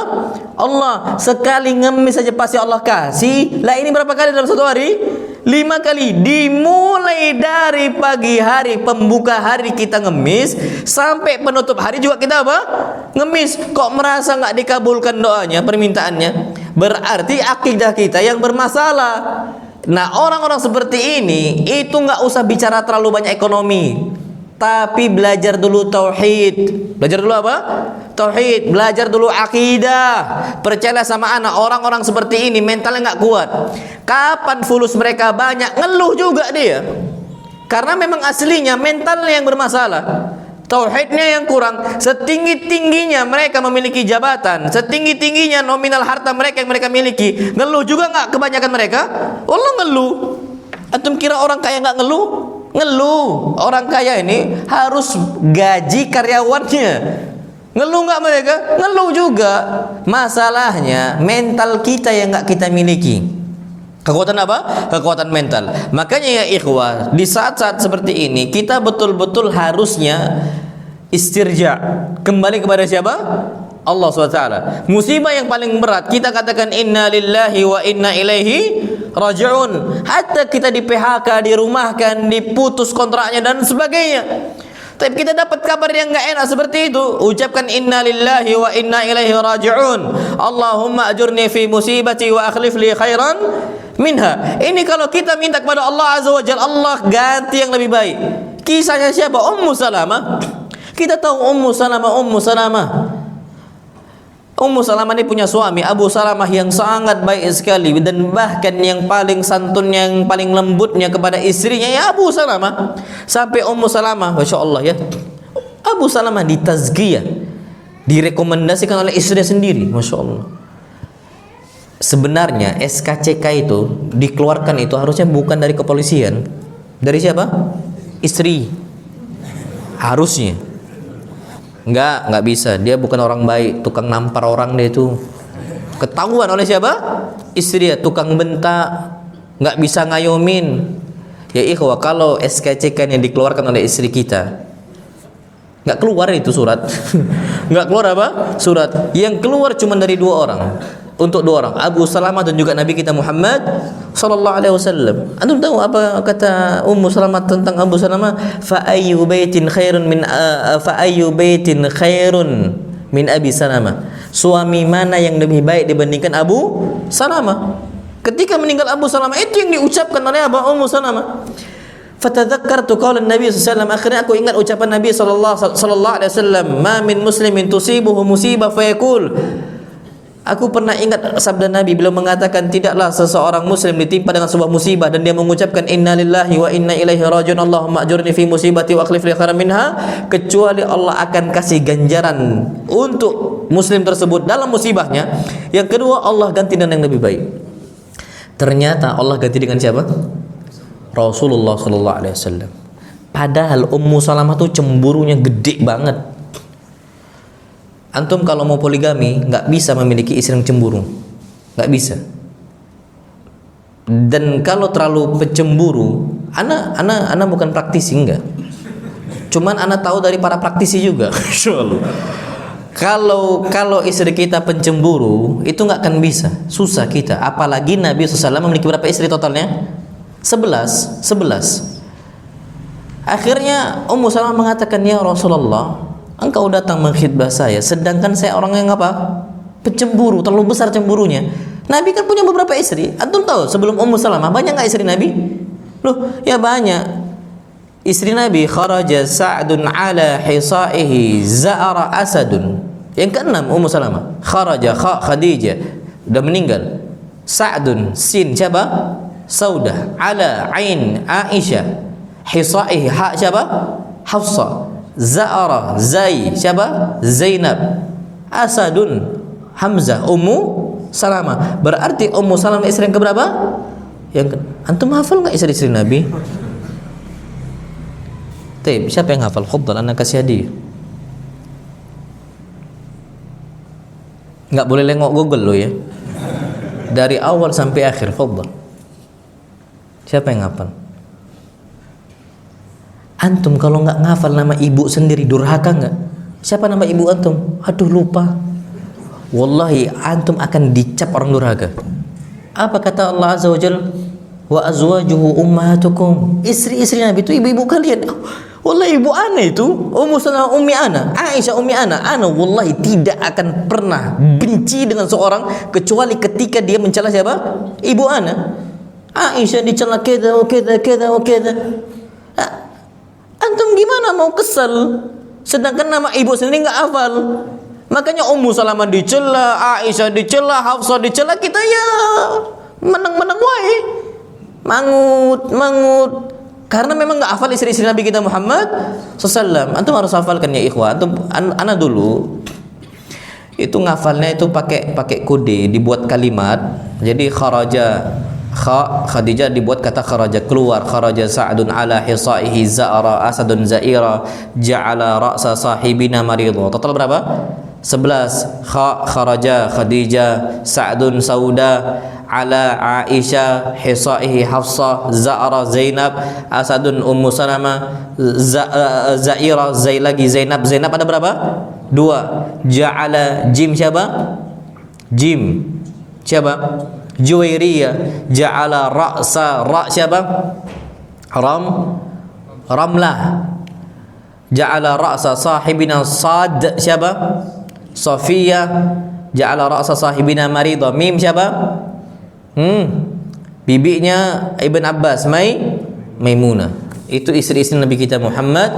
Allah. Sekali ngemis saja pasti Allah kasih. Lah ini berapa kali dalam satu hari? 5 kali. Dimulai dari pagi hari pembuka hari kita ngemis sampai penutup hari juga kita apa? Ngemis. Kok merasa nggak dikabulkan doanya, permintaannya? Berarti akidah kita yang bermasalah. Nah, orang-orang seperti ini itu nggak usah bicara terlalu banyak ekonomi, tapi belajar dulu tauhid. Belajar dulu apa? Tauhid. Belajar dulu akidah. Percaya sama anak, orang-orang seperti ini mentalnya nggak kuat. Kapan fulus mereka banyak, ngeluh juga dia. Karena memang aslinya mentalnya yang bermasalah. Tauhidnya yang kurang. Setinggi-tingginya mereka memiliki jabatan, setinggi-tingginya nominal harta mereka yang mereka miliki, ngeluh juga nggak kebanyakan mereka? Allah ngeluh. Antum kira orang kaya nggak ngeluh? Ngeluh. Orang kaya ini harus gaji karyawannya. Ngeluh nggak mereka? Ngeluh juga. Masalahnya mental kita yang nggak kita miliki. Kekuatan apa? Kekuatan mental. Makanya ya ikhwah, di saat-saat seperti ini kita betul-betul harusnya istirja, kembali kepada siapa? Allah SWT. Musibah yang paling berat kita katakan inna lillahi wa inna ilaihi raji'un. Hatta kita di PHK, dirumahkan, diputus kontraknya dan sebagainya. Tapi kita dapat kabar yang enggak enak seperti itu, ucapkan inna lillahi wa inna ilaihi raji'un. Allahumma ajurni fi musibati wa akhlif li khairan minha. Ini kalau kita minta kepada Allah Azza wa Jalla, Allah ganti yang lebih baik. Kisahnya siapa? Ummu Salamah. Kita tahu Ummu Salamah ini punya suami Abu Salamah yang sangat baik sekali, dan bahkan yang paling santun, yang paling lembutnya kepada istrinya ya Abu Salamah. Sampai Ummu Salamah, Masya Allah ya, Abu Salamah ditazkiyah, direkomendasikan oleh istrinya sendiri. Masya Allah. Sebenarnya SKCK itu dikeluarkan itu harusnya bukan dari kepolisian. Dari siapa? Istri. Harusnya. Enggak bisa. Dia bukan orang baik, tukang nampar orang dia itu. Ketahuan oleh siapa? Istri dia, tukang bentak, enggak bisa ngayomin. Ya ikhwah, kalau SKCK yang dikeluarkan oleh istri kita, enggak keluar itu surat. Enggak keluar apa? Surat. Yang keluar cuma dari 2 orang. Untuk 2 orang, Abu Salamah dan juga Nabi kita Muhammad sallallahu alaihi wasallam. Antum tahu apa kata Ummu Salamah tentang Abu Salamah? Fa ayyu baitin khairun min Abi Salamah. Suami mana yang lebih baik dibandingkan Abu Salamah? Ketika meninggal Abu Salamah, itu yang diucapkan oleh Ummu Salamah. Fatadzakkartu qaula Nabi sallallahu alaihi wasallam. Akhirnya aku ingat ucapan Nabi sallallahu alaihi wasallam, "Ma min muslimin tusibuhu musibah fayaqul." Aku pernah ingat sabda Nabi, beliau mengatakan tidaklah seseorang muslim ditimpa dengan sebuah musibah dan dia mengucapkan inna lillahi wa inna ilaihi rajiun, Allahumma ajurni fi musibati wa akhlif li khairan minha, kecuali Allah akan kasih ganjaran untuk muslim tersebut dalam musibahnya. Yang kedua, Allah ganti dengan yang lebih baik. Ternyata Allah ganti dengan siapa? Rasulullah sallallahu alaihi wasallam. Padahal Ummu Salamah tuh cemburunya gede banget. Antum kalau mau poligami nggak bisa memiliki istri yang cemburu, nggak bisa. Dan kalau terlalu pencemburu, ana bukan praktisi, enggak. Cuman ana tahu dari para praktisi juga. Insyaallah. Kalau istri kita pencemburu, itu nggak akan bisa, susah kita. Apalagi Nabi SAW memiliki berapa istri totalnya? 11. Akhirnya Ummu Salamah mengatakan, ya Rasulullah, engkau datang mengkhidbah saya, sedangkan saya orang yang apa? Pencemburu, terlalu besar cemburunya. Nabi kan punya beberapa istri. Antum tahu sebelum Ummu Salamah banyak nggak istri Nabi? Loh, ya banyak. Istri Nabi kharaja Sa'dun ala hisaihi za'ara asadun. Yang keenam Ummu Salamah. Kharaja Khadijah udah meninggal. Sa'dun sin siapa? Saudah. Ala ain Aisyah. Hisaihi ha siapa? Hafsah. Za'ara Zai siapa? Zainab. Asadun Hamzah. Ummu Salamah. Berarti Ummu Salamah istri yang keberapa? Yang antum hafal nggak istri-istri Nabi? Taib, siapa yang hafal? Faddal, anak kasih hadiah. Nggak boleh lengok Google lo ya. Dari awal sampai akhir, faddal. Siapa yang hafal? Antum kalau nggak ngafal nama ibu sendiri durhaka nggak? Siapa nama ibu antum? Aduh lupa. Wallahi antum akan dicap orang durhaka. Apa kata Allah Azza wa Jalla? Wa azwajuhu ummahatukum. Istri-istri Nabi itu ibu-ibu kalian. Wallahi ibu ana itu Ummu Salamah ummi ana, Aisyah ummi ana. Ana wallahi tidak akan pernah benci dengan seorang kecuali ketika dia mencela siapa? Ibu ana. Aisyah dicela keda wa keda. Antum gimana mau kesel? Sedangkan nama ibu sendiri nggak hafal. Makanya Ummu Salamah dicela, Aisyah dicela, Hafsah dicela, kita ya menang-menang wae. Mangut. Karena memang nggak hafal istri-istri Nabi kita Muhammad SAW. Antum harus hafalkan ya ikhwah. Antum ana dulu itu ngafalnya itu pakai kode, dibuat kalimat. Jadi kharaja Khadijah dibuat kata kharaja, keluar. Kharaja Sa'dun ala hisaihi za'ara asadun za'ira ja'ala ra'sa sahibina maridha. Total berapa? 11. Kharaja Khadijah Sa'dun sauda ala Aisyah hisaihi Hafsah za'ara Zainab asadun Ummu Salamah za'ira lagi Zainab ada berapa? 2. Ja'ala jim siapa? Jim siapa? Juwairiyah. Ja'ala ra'sa siapa? Ramlah. Ja'ala ra'sa sahibina Sad siapa? Safiyah. Ja'ala ra'sa sahibina Maridah. Mim siapa? Bibinya Ibn Abbas, Maimunah. Itu istri-istri Nabi kita Muhammad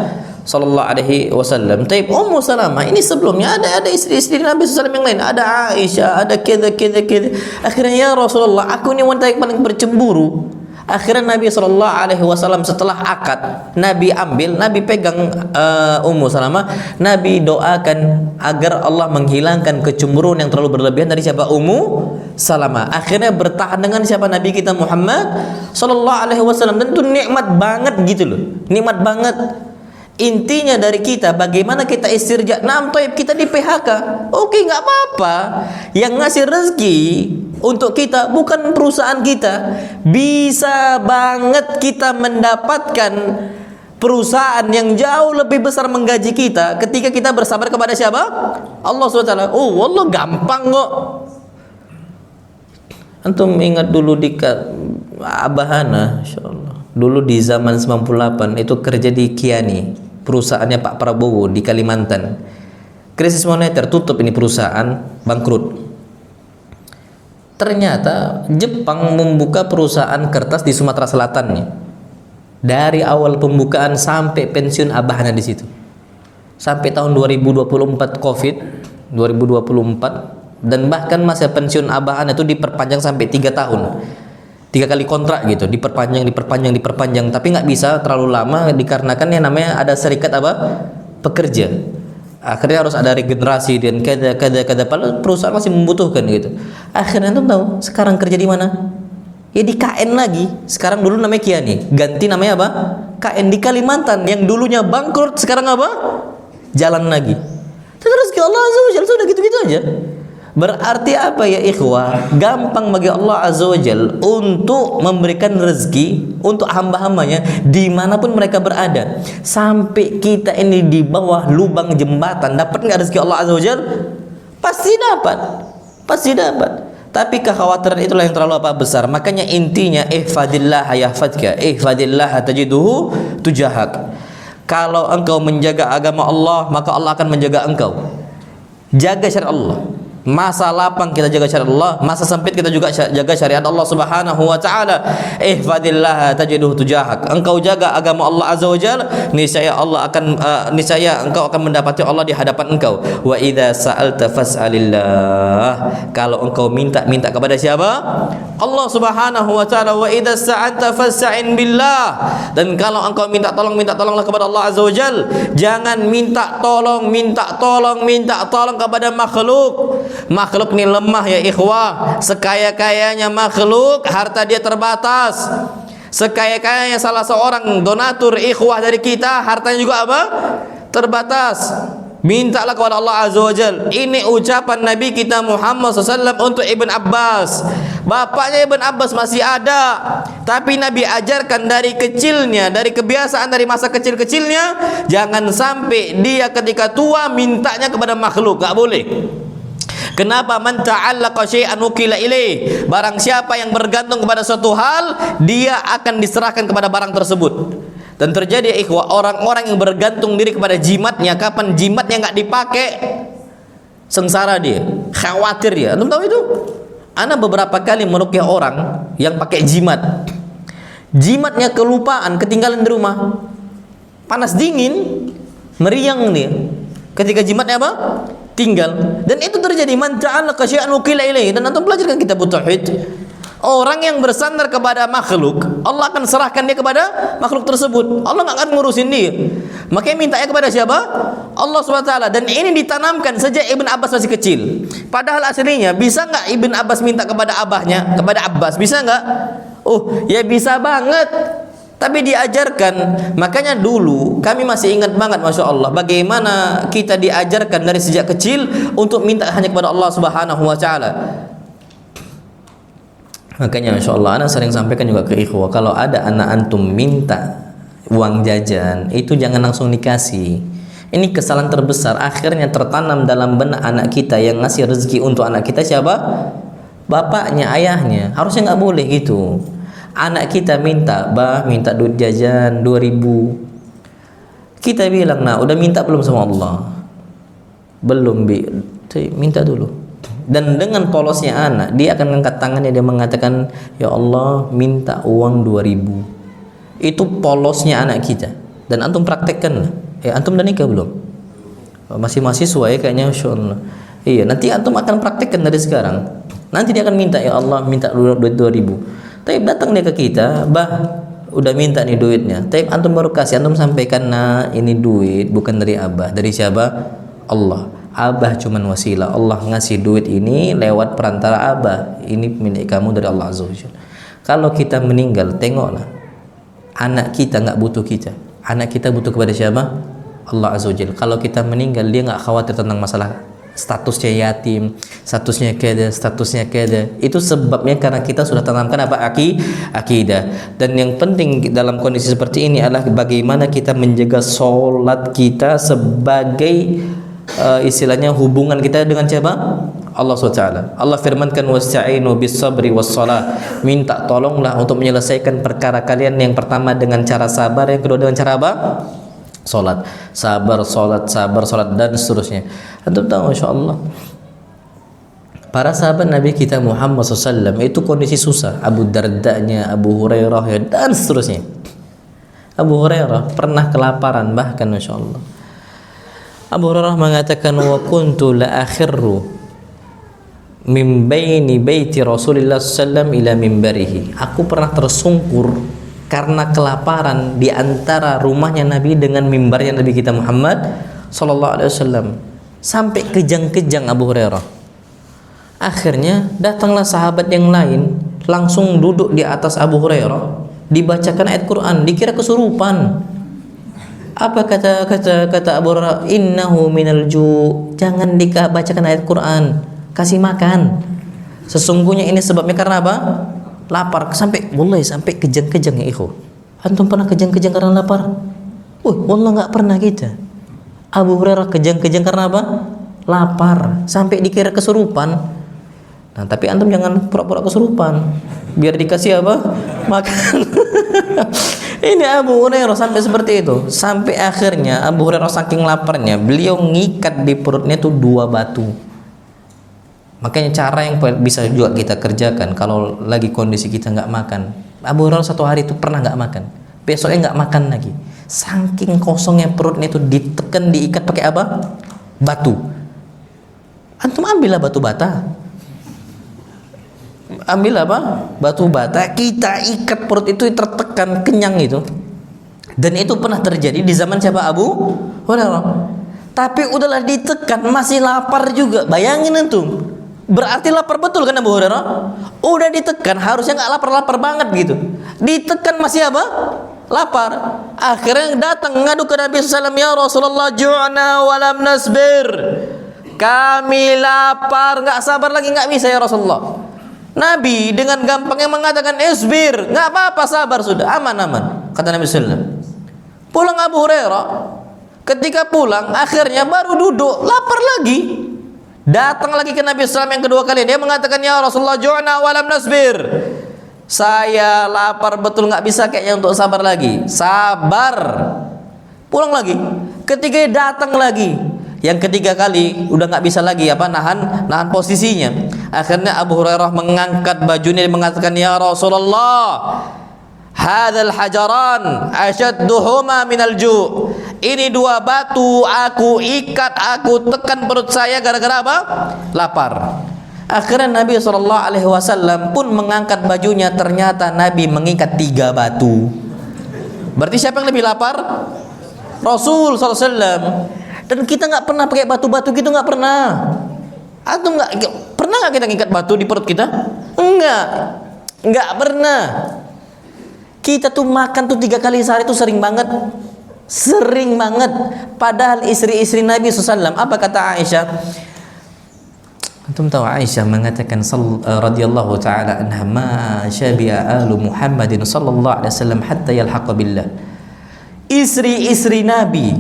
sallallahu alaihi wasallam. Taib Ummu Salamah ini sebelumnya ada istri-istri Nabi sallallahu yang lain, ada Aisyah, ada keda. Akhirnya ya Rasulullah, aku ini wanita yang paling bercemburu. Akhirnya Nabi SAW setelah akad, Nabi pegang Ummu Salamah, Nabi doakan agar Allah menghilangkan kecemburuan yang terlalu berlebihan dari siapa? Ummu Salamah. Akhirnya bertahan dengan siapa? Nabi kita Muhammad SAW. Dan itu nikmat banget gitu loh, nikmat banget. Intinya dari kita, bagaimana kita istirja. Toib kita di PHK, oke, nggak apa-apa. Yang ngasih rezeki untuk kita bukan perusahaan kita. Bisa banget kita mendapatkan perusahaan yang jauh lebih besar menggaji kita ketika kita bersabar kepada siapa? Allah SWT. Oh, Allah gampang kok. Antum ingat dulu di Abahana, insyaallah. Dulu di zaman 98 itu kerja di Kiani, perusahaannya Pak Prabowo di Kalimantan. Krisis moneter, tutup ini perusahaan, bangkrut. Ternyata Jepang membuka perusahaan kertas di Sumatera Selatan nih. Dari awal pembukaan sampai pensiun Abahana di situ. Sampai tahun 2024 Covid, 2024, dan bahkan masa pensiun Abahana itu diperpanjang sampai 3 tahun. 3 kali kontrak gitu, diperpanjang, tapi nggak bisa terlalu lama dikarenakan yang namanya ada serikat pekerja. Akhirnya harus ada regenerasi dan kada padahal perusahaan masih membutuhkan gitu. Akhirnya tuh tahu sekarang kerja di mana? Ya di KN lagi. Sekarang dulu namanya Kiani, ganti namanya apa? KN. Di Kalimantan yang dulunya bangkrut sekarang apa? Jalan lagi. Terus ke Allah Azza wa Jalla sudah gitu-gitu aja. Berarti apa ya ikhwah? Gampang bagi Allah Azza wa Jalla untuk memberikan rezeki untuk hamba-hambanya dimanapun mereka berada. Sampai kita ini di bawah lubang jembatan, dapat nggak rezeki Allah Azza wa Jalla? Pasti dapat. Pasti dapat. Tapi kekhawatiran itulah yang terlalu besar. Makanya intinya ihfadillah yahfadka, ihfadillah tajiduhu tujahak. Kalau engkau menjaga agama Allah, maka Allah akan menjaga engkau. Jaga syariat Allah. Masa lapang kita jaga syariat Allah, masa sempit kita juga jaga syariat Allah Subhanahu wa taala. Ihfadillah tajiduhu tujahak. Engkau jaga agama Allah Azza wa Jalla, niscaya Allah akan niscaya engkau akan mendapati Allah di hadapan engkau. Wa idza sa'alta fas'alillah. Kalau engkau minta kepada siapa? Allah Subhanahu wa taala. Wa idza sta'anta fasta'in billah. Dan kalau engkau minta tolonglah kepada Allah Azza wa Jalla. Jangan minta tolong kepada makhluk. Makhluk ini lemah ya ikhwah. Sekaya-kayanya makhluk, harta dia terbatas. Sekaya-kayanya salah seorang donatur ikhwah dari kita, hartanya juga apa? Terbatas. Mintalah kepada Allah Azza wa Jalla. Ini ucapan Nabi kita Muhammad SAW untuk Ibn Abbas. Bapaknya Ibn Abbas masih ada, tapi Nabi ajarkan dari kecilnya, dari kebiasaan dari masa kecil-kecilnya, jangan sampai dia ketika tua mintanya kepada makhluk. Gak boleh. Kenapa? Man ta'allaqa syai'an wukila ilaih. Barang siapa yang bergantung kepada suatu hal, dia akan diserahkan kepada barang tersebut. Dan terjadi ikhwah, orang-orang yang bergantung diri kepada jimatnya, kapan jimatnya nggak dipakai, sengsara dia, khawatir dia. Antum tahu itu? Ana beberapa kali meruqyah orang yang pakai jimat. Jimatnya kelupaan, ketinggalan di rumah. Panas dingin, meriang dia. Ketika jimatnya apa? Tinggal. Dan itu terjadi man ta'allaqa syai'an wukila ilaih. Dan antum belajarkan kitab tauhid. Orang yang bersandar kepada makhluk, Allah akan serahkan dia kepada makhluk tersebut. Allah nggak akan ngurusin dia. Makanya mintanya kepada siapa? Allah SWT. Dan ini ditanamkan sejak Ibn Abbas masih kecil. Padahal aslinya bisa nggak Ibn Abbas minta kepada abahnya, kepada Abbas? Bisa nggak? Oh, ya bisa banget. Tapi diajarkan. Makanya dulu kami masih ingat banget, masya Allah, bagaimana kita diajarkan dari sejak kecil untuk minta hanya kepada Allah Subhanahu wa taala. Makanya masya Allah, anak sering sampaikan juga ke ikhwah, kalau ada anak antum minta uang jajan, itu jangan langsung dikasih. Ini kesalahan terbesar. Akhirnya tertanam dalam benak anak kita. Yang ngasih rezeki untuk anak kita siapa? Bapaknya, ayahnya. Harusnya nggak boleh gitu. Anak kita minta duit jajan 2.000. Kita bilang, nah udah minta belum sama Allah? Belum, Bi. Minta dulu. Dan dengan polosnya anak, dia akan angkat tangannya, dia mengatakan, ya Allah, minta uang 2.000. Itu polosnya anak kita. Dan antum praktekkan. Antum udah nikah belum? Masih mahasiswa ya kayaknya, Masya Allah. Iya, nanti antum akan praktekkan dari sekarang. Nanti dia akan minta, ya Allah, minta duit 2.000. Tapi datang dia ke kita, udah minta nih duitnya. Tapi antum baru kasih, antum sampaikan, nah ini duit bukan dari abah. Dari siapa? Allah. Abah cuman wasilah. Allah ngasih duit ini lewat perantara abah. Ini milik kamu dari Allah Azza wa Jalla. Kalau kita meninggal, tengoklah, anak kita nggak butuh kita. Anak kita butuh kepada siapa? Allah Azza wa Jalla. Kalau kita meninggal, dia nggak khawatir tentang masalah statusnya yatim, statusnya keda. Itu sebabnya karena kita sudah tanamkan apa? Akidah. Dan yang penting dalam kondisi seperti ini adalah bagaimana kita menjaga sholat kita sebagai istilahnya hubungan kita dengan siapa? Allah SWT. Allah firmankan, wasta'inu bis sabri was shalah. Minta tolonglah untuk menyelesaikan perkara kalian, yang pertama dengan cara sabar, yang kedua dengan cara apa? Salat. Sabar, salat dan seterusnya. Antum tahu, Masya Allah, para sahabat Nabi kita Muhammad SAW itu kondisi susah. Abu Dardanya, Abu Hurairah dan seterusnya. Abu Hurairah pernah kelaparan, bahkan Masya Allah, Abu Hurairah mengatakan, wa kuntu la akhirru min baini baiti Rasulullah SAW ila mimbarihi. Aku pernah tersungkur karena kelaparan di antara rumahnya Nabi dengan mimbarnya Nabi kita Muhammad sallallahu alaihi wasallam. Sampai kejang-kejang Abu Hurairah. Akhirnya datanglah sahabat yang lain, langsung duduk di atas Abu Hurairah, dibacakan ayat Quran, dikira kesurupan. Apa kata Abu Hurairah? Innahu minal ju'. Jangan dibacakan ayat Quran, kasih makan. Sesungguhnya ini sebabnya karena apa? Lapar. Sampai kejang-kejang ya ikhwan. Antum pernah kejang-kejang karena lapar? Wallah nggak pernah kita. Abu Hurairah kejang-kejang karena apa? Lapar, sampai dikira kesurupan. Nah, tapi antum jangan pura-pura kesurupan, biar dikasih apa? Makan. Ini Abu Hurairah sampai seperti itu. Sampai akhirnya Abu Hurairah saking laparnya, beliau ngikat di perutnya itu 2 batu. Makanya cara yang bisa juga kita kerjakan kalau lagi kondisi kita nggak makan. Abu Hurairah 1 hari itu pernah nggak makan, besoknya nggak makan lagi. Saking kosongnya perutnya itu, ditekan, diikat pakai apa? Batu. Antum ambillah batu bata. Ambil apa? Batu bata, kita ikat perut itu tertekan, kenyang itu. Dan itu pernah terjadi di zaman siapa? Abu Hurairah. Tapi udahlah ditekan, masih lapar juga. Bayangin antum. Berarti lapar betul kan Abu Hurairah? Udah ditekan, harusnya nggak lapar-lapar banget gitu. Ditekan masih apa? Lapar. Akhirnya datang ngadu ke Nabi SAW, ya Rasulullah, ju'na walam nasbir. Kami lapar, nggak sabar lagi, nggak bisa ya Rasulullah. Nabi dengan gampangnya mengatakan isbir, nggak apa-apa, sabar sudah, aman-aman, kata Nabi SAW. Pulang Abu Hurairah, ketika pulang akhirnya baru duduk, lapar lagi. Datang lagi ke Nabi SAW yang kedua kali, dia mengatakan, ya Rasulullah, ju'na walam nasbir. Saya lapar betul, nggak bisa kayaknya untuk sabar lagi. Sabar. Pulang lagi. Ketiga datang lagi. Yang ketiga kali udah nggak bisa lagi nahan posisinya. Akhirnya Abu Hurairah mengangkat bajunya dan mengatakan, ya Rasulullah, hadzal hajaran ashadduhuma minal ju'. Ini 2 batu aku ikat, aku tekan perut saya gara-gara apa? Lapar. Akhirnya Nabi SAW pun mengangkat bajunya. Ternyata Nabi mengikat 3 batu. Berarti siapa yang lebih lapar? Rasul SAW. Dan kita nggak pernah pakai batu-batu gitu, nggak pernah. Atau pernah nggak kita ngikat batu di perut kita? Nggak pernah. Kita tuh makan tuh 3 kali sehari tuh sering banget. Padahal istri-istri Nabi SAW, apa kata Aisyah? Antum tahu Aisyah mengatakan radhiyallahu taala anha, ma syabi'a alu Muhammadin sallallahu alaihi wasallam hatta yalhaqa billah. Istri-istri Nabi,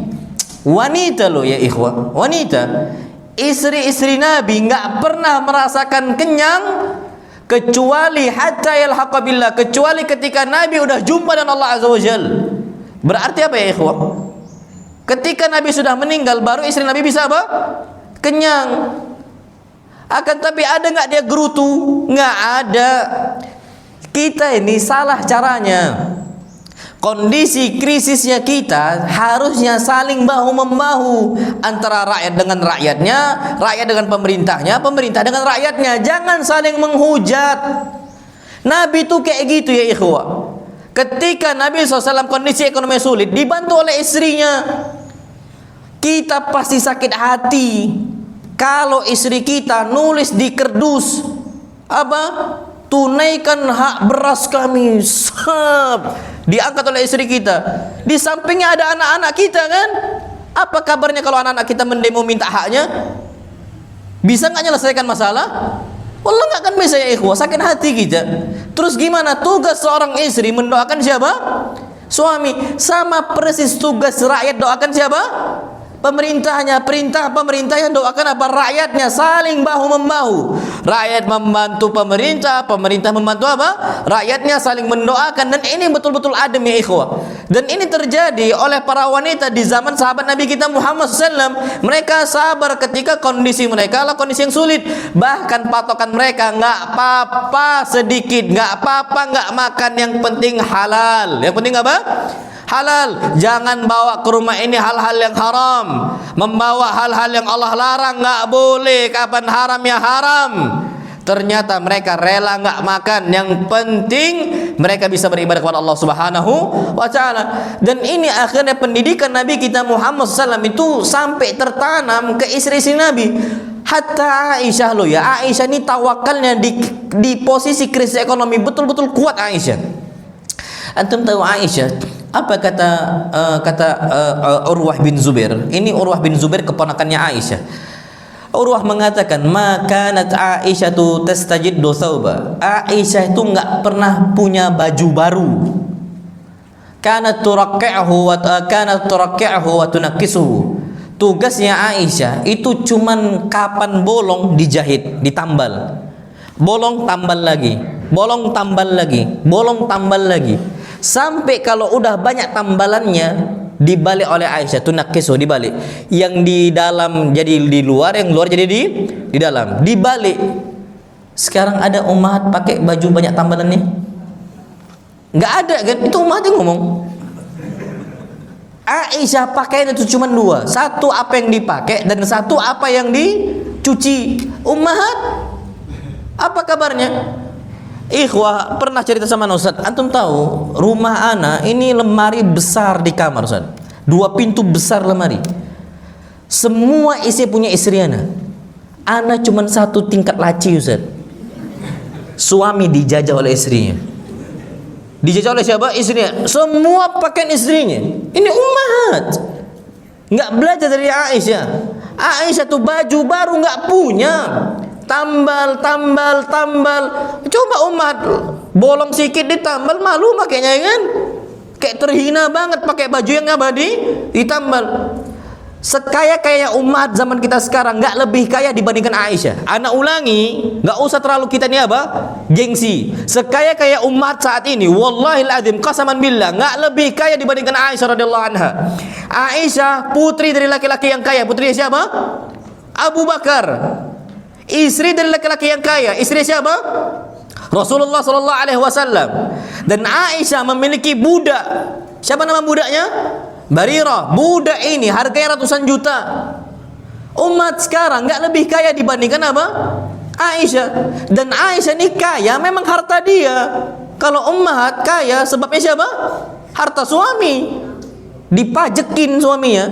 wanita loh ya ikhwah, wanita, istri-istri Nabi nggak pernah merasakan kenyang kecuali hatta yalhaqa billah, kecuali ketika Nabi udah jumpa dengan Allah azza wajalla. Berarti apa ya ikhwah? Ketika Nabi sudah meninggal baru istri Nabi bisa apa? Kenyang. Akan tapi ada nggak dia gerutu? Nggak ada. Kita ini salah caranya. Kondisi krisisnya kita harusnya saling bahu-membahu antara rakyat dengan rakyatnya, rakyat dengan pemerintahnya, pemerintah dengan rakyatnya. Jangan saling menghujat. Nabi itu kayak gitu ya ikhwah. Ketika Nabi SAW kondisi ekonomi sulit, dibantu oleh istrinya, kita pasti sakit hati kalau istri kita nulis di kerdus apa? Tunaikan hak beras kami. Diangkat oleh istri kita. Di sampingnya ada anak-anak kita kan? Apa kabarnya kalau anak-anak kita mendemo minta haknya? Bisa nggak menyelesaikan masalah? Wallah nggak akan bisa ya ikhwah, sakit hati kita. Terus gimana tugas seorang istri mendoakan siapa? Suami. Sama persis tugas rakyat doakan siapa? Pemerintahnya. Perintah pemerintah yang doakan apa? Rakyatnya, saling bahu-membahu. Rakyat membantu pemerintah, pemerintah membantu apa? Rakyatnya, saling mendoakan. Dan ini betul-betul adem ya ikhwah. Dan ini terjadi oleh para wanita di zaman sahabat Nabi kita Muhammad SAW. Mereka sabar ketika kondisi mereka adalah kondisi yang sulit. Bahkan patokan mereka, nggak apa-apa sedikit, nggak apa-apa nggak makan, yang penting halal. Yang penting apa? Halal. Jangan bawa ke rumah ini hal-hal yang haram. Membawa hal-hal yang Allah larang nggak boleh. Kapan haram ya haram. Ternyata mereka rela nggak makan. Yang penting mereka bisa beribadah kepada Allah Subhanahu wa Ta'ala. Dan ini akhirnya pendidikan Nabi kita Muhammad SAW itu sampai tertanam ke istri-istri Nabi. Hatta Aisyah loh ya, Aisyah ini tawakalnya di posisi krisis ekonomi betul-betul kuat Aisyah. Antum tahu Aisyah apa kata Urwah bin Zubair? Ini Urwah bin Zubair keponakannya Aisyah. Urwah mengatakan, "Makanat Aisyah tu tastajiddu thawba." Aisyah itu enggak pernah punya baju baru. Kanat turakki'uhu wa tunakkisuhu. Tugasnya Aisyah itu cuman kapan bolong dijahit, ditambal. Bolong tambal lagi, bolong tambal lagi, bolong tambal lagi. Sampai kalau udah banyak tambalannya dibalik oleh Aisyah, tunakkisu, dibalik. Yang di dalam jadi di luar, yang luar jadi di dalam, dibalik. Sekarang ada ummahat pakai baju banyak tambalannya? Enggak ada kan? Itu ummahat yang ngomong. Aisyah pakaian itu cuma dua, satu apa yang dipakai dan satu apa yang dicuci. Ummahat, apa kabarnya? Ikhwah, pernah cerita sama Ustaz, antum tahu rumah ana ini lemari besar di kamar Ustaz, 2 pintu besar lemari, semua isi punya istri ana cuma 1 tingkat laci Ustaz. Suami dijajah oleh istrinya. Dijajah oleh siapa? Istrinya. Semua pakaian istrinya. Ini ummahat. Nggak belajar dari Aisyah. Aisyah tuh baju baru nggak punya. Tambal. Coba ummahat bolong sedikit ditambal, malu makanya kan? Kayak terhina banget pakai baju yang abadi ditambal. Sekaya-kaya umat zaman kita sekarang nggak lebih kaya dibandingkan Aisyah. Anak ulangi, nggak usah terlalu kita nih apa gengsi. Sekaya-kaya umat saat ini, wallahil adzim qasaman billah, nggak lebih kaya dibandingkan Aisyah radhiyallahu anha. Aisyah putri dari laki-laki yang kaya. Putrinya siapa? Abu Bakar. Istri dari laki-laki yang kaya. Istri siapa? Rasulullah sallallahu alaihi wasallam. Dan Aisyah memiliki budak. Siapa nama budaknya? Barirah. Budak ini harganya ratusan juta. Umat sekarang nggak lebih kaya dibandingkan apa? Aisyah. Dan Aisyah ini kaya memang harta dia. Kalau ummahat kaya sebabnya siapa? Harta suami. Dipajekin suaminya.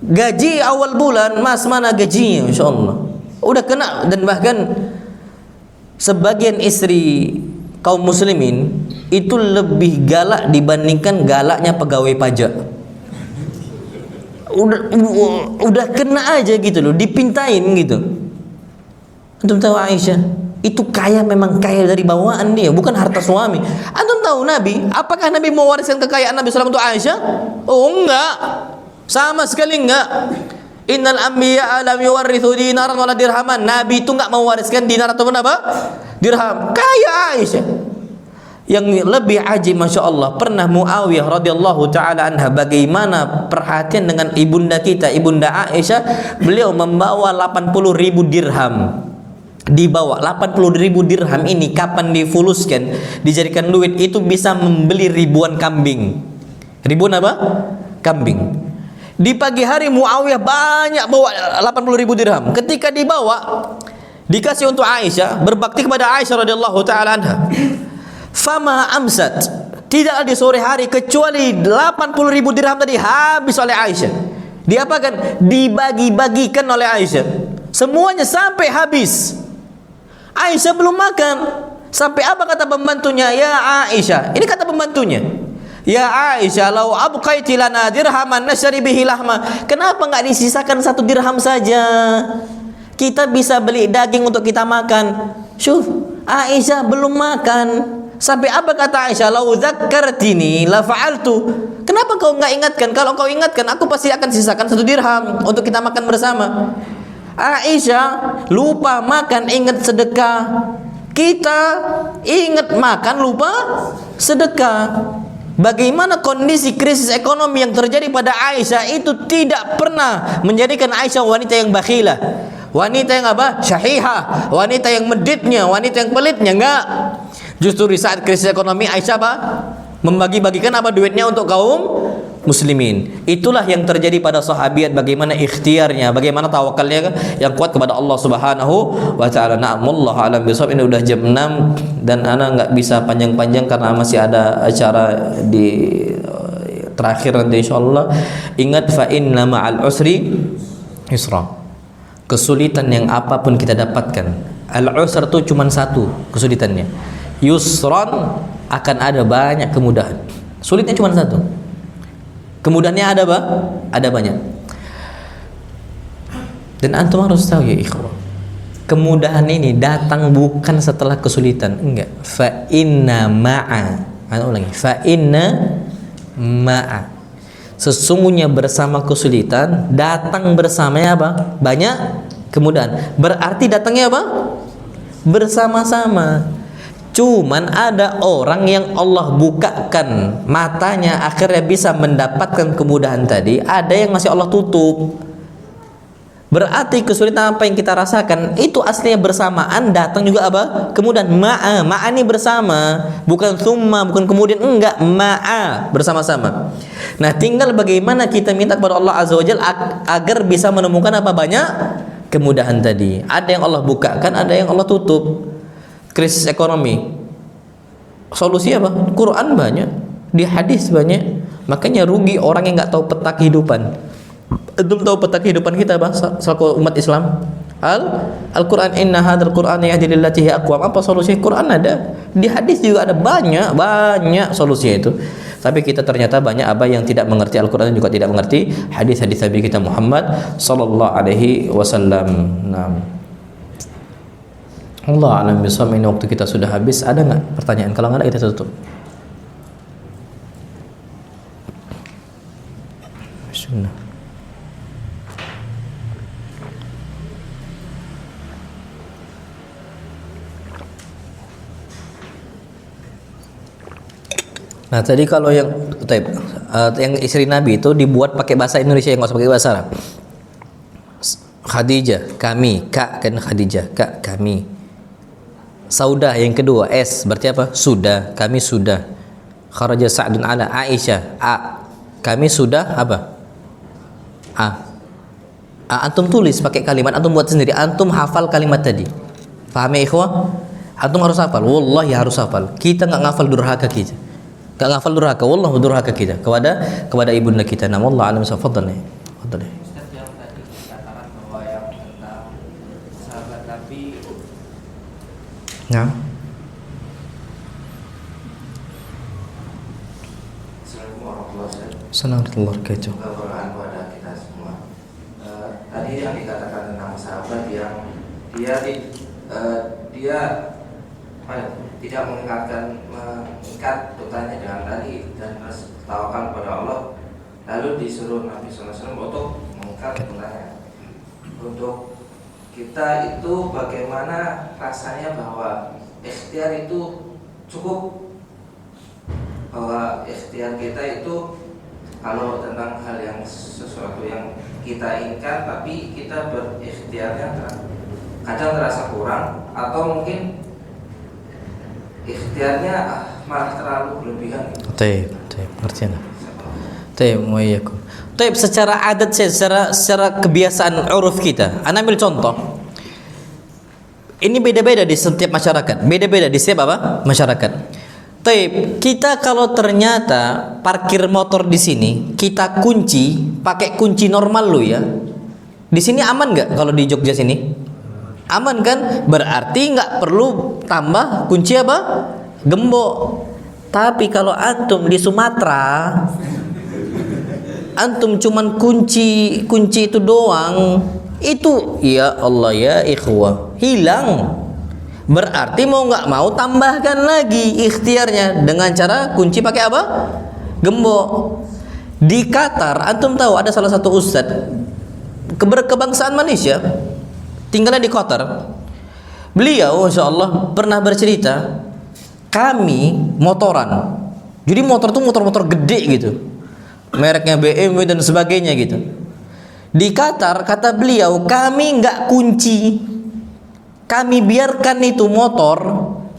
Gaji awal bulan, mas mana gajinya? Insya Allah udah kena. Dan bahkan sebagian istri kaum muslimin itu lebih galak dibandingkan galaknya pegawai pajak. Udah kena aja gitu loh, dipintain gitu. Antum tahu Aisyah itu kaya, memang kaya dari bawaan dia, bukan harta suami. Antum tahu Nabi, apakah Nabi mewariskan kekayaan Nabi SAW untuk Aisyah? Oh enggak, sama sekali enggak. Innal anbiya lam yuwarithu dinaran wala dirhaman. Nabi itu enggak mewariskan dinar ataupun apa? Dirham. Kaya Aisyah. Yang lebih ajib, masya Allah, pernah Muawiyah radhiyallahu taala anha, bagaimana perhatian dengan ibunda kita, ibunda Aisyah, beliau membawa 80.000 dirham. Dibawa 80.000 dirham ini kapan difuluskan, dijadikan duit, itu bisa membeli ribuan kambing. Ribuan apa? Kambing. Di pagi hari Muawiyah banyak bawa 80.000 dirham. Ketika dibawa, dikasih untuk Aisyah, berbakti kepada Aisyah radhiyallahu taala anha. Fama amsat, tidak di sore hari kecuali 80.000 dirham tadi habis oleh Aisyah. Diapakan? Dibagi-bagikan oleh Aisyah. Semuanya sampai habis. Aisyah belum makan. Sampai apa kata pembantunya? Ya Aisyah, ini kata pembantunya, ya Aisyah, lau abqaiti lana dirhaman nashri bihi lahma. Kenapa enggak disisakan 1 dirham saja? Kita bisa beli daging untuk kita makan. Syuf, Aisyah belum makan. Sampai apa kata Aisyah? Lau dzakkartini la fa'altu. Kenapa kau enggak ingatkan? Kalau kau ingatkan, aku pasti akan sisakan 1 dirham untuk kita makan bersama. Aisyah lupa makan, ingat sedekah. Kita ingat makan, lupa sedekah. Bagaimana kondisi krisis ekonomi yang terjadi pada Aisyah itu tidak pernah menjadikan Aisyah wanita yang bakhilah, wanita yang apa? Syahihah, wanita yang meditnya, wanita yang pelitnya. Enggak. Justru di saat krisis ekonomi Aisyah apa? Membagi-bagikan apa? Duitnya untuk kaum muslimin. Itulah yang terjadi pada sahabiat, bagaimana ikhtiarnya, bagaimana tawakalnya yang kuat kepada Allah Subhanahu wa taala. Na'amullah alam bisawab. Ini udah jam 6 dan ana enggak bisa panjang-panjang karena masih ada acara di terakhir nanti insyaallah. Ingat, fa inna ma'al usri yusra. kesulitan yang apapun kita dapatkan, al-usr itu cuma satu kesulitannya. Yusran, akan ada banyak kemudahan. Sulitnya cuma satu. Kemudahannya ada apa? Ada banyak. Dan antum harus tahu ya ikhwah, kemudahan ini datang bukan setelah kesulitan, enggak. Fa inna ma'a, ulangi, fa inna ma'a, sesungguhnya bersama kesulitan datang bersamanya apa? Banyak kemudahan. Berarti datangnya apa? Bersama-sama. Cuman ada orang yang Allah bukakan matanya akhirnya bisa mendapatkan kemudahan tadi, ada yang masih Allah tutup. Berarti kesulitan apa yang kita rasakan itu aslinya bersamaan, datang juga apa? Kemudian ma'a, ma'a ini bersama, bukan summa, bukan kemudian, enggak, ma'a, bersama-sama. Nah, tinggal bagaimana kita minta kepada Allah Azza wa Jalla agar bisa menemukan apa? Banyak kemudahan tadi. Ada yang Allah bukakan, ada yang Allah tutup. Krisis ekonomi, solusi apa? Quran banyak, di hadis banyak. Makanya rugi orang yang nggak tahu peta kehidupan. Belum tahu peta kehidupan kita apa? Selaku umat Islam. Al-Quran, inna hadzal Quran yahdi lillati hiya aqwam. Apa solusi? Quran ada, di hadis juga ada, banyak solusinya itu. Tapi kita ternyata banyak apa yang tidak mengerti Al-Quran dan juga tidak mengerti hadis-hadis Nabi kita Muhammad sallallahu alaihi wasallam. Nah, Allah alam bisawab. Ini waktu kita sudah habis. Ada nggak pertanyaan? Kalau nggak ada kita tutup. Bismillah. Nah tadi kalau yang istri Nabi itu dibuat pakai bahasa Indonesia, yang nggak usah pakai bahasa Arab. Khadijah, kami, kak kan Khadijah, kak kami. Saudah yang kedua, S berarti apa? Sudah, kami sudah. Kharaja Sa'dun ala Aisyah, A, kami sudah apa? A. Antum tulis pakai kalimat, antum buat sendiri, antum hafal kalimat tadi. Paham ya ikhwah? Antum harus hafal, wallahi harus hafal. Kita nggak ngafal durhaka kita, nggak ngafal durhaka, wallahu durhaka kita kepada ibunda kita. Nama Allah alam safadhan. Fadhal. Ustaz, yang tadi dikatakan bahwa yang tentang sahabat Nabi. Nah. Assalamualaikum warahmatullahi wabarakatuh. Keberkahan kepada kita semua. Tadi yang dikatakan tentang sahabat yang dia tidak mengikat putranya dengan tali dan tawakan kepada Allah, lalu disuruh Nabi SAW untuk mengikat putranya. Untuk kita itu bagaimana rasanya bahwa ikhtiar itu cukup, bahwa ikhtiar kita itu kalau tentang hal yang sesuatu yang kita inginkan tapi kita berikhtiarnya kadang terasa kurang, atau mungkin ikhtiarnya malah terlalu berlebihan. Taib, ngerti ya? Taib, muayyakum. Taib, secara adat saya, secara kebiasaan uruf kita, ana ambil contoh. Ini beda-beda di setiap masyarakat, beda-beda di setiap apa? Masyarakat. Taib, kita kalau ternyata parkir motor di sini kita kunci pakai kunci normal lo ya, di sini aman nggak? Kalau di Jogja sini aman kan? Berarti nggak perlu tambah kunci apa? Gembok. Tapi kalau antum di Sumatera, antum cuman kunci itu doang, itu ya Allah ya ikhwah, hilang. Berarti mau nggak mau tambahkan lagi ikhtiarnya dengan cara kunci pakai apa? Gembok. Di Qatar antum tahu ada salah satu ustadz kebangsaan Malaysia, tinggalnya di Qatar. Beliau insya Allah pernah bercerita, kami motoran, jadi motor tuh motor-motor gede gitu, mereknya BMW dan sebagainya gitu. Di Qatar kata beliau, kami nggak kunci, kami biarkan itu motor,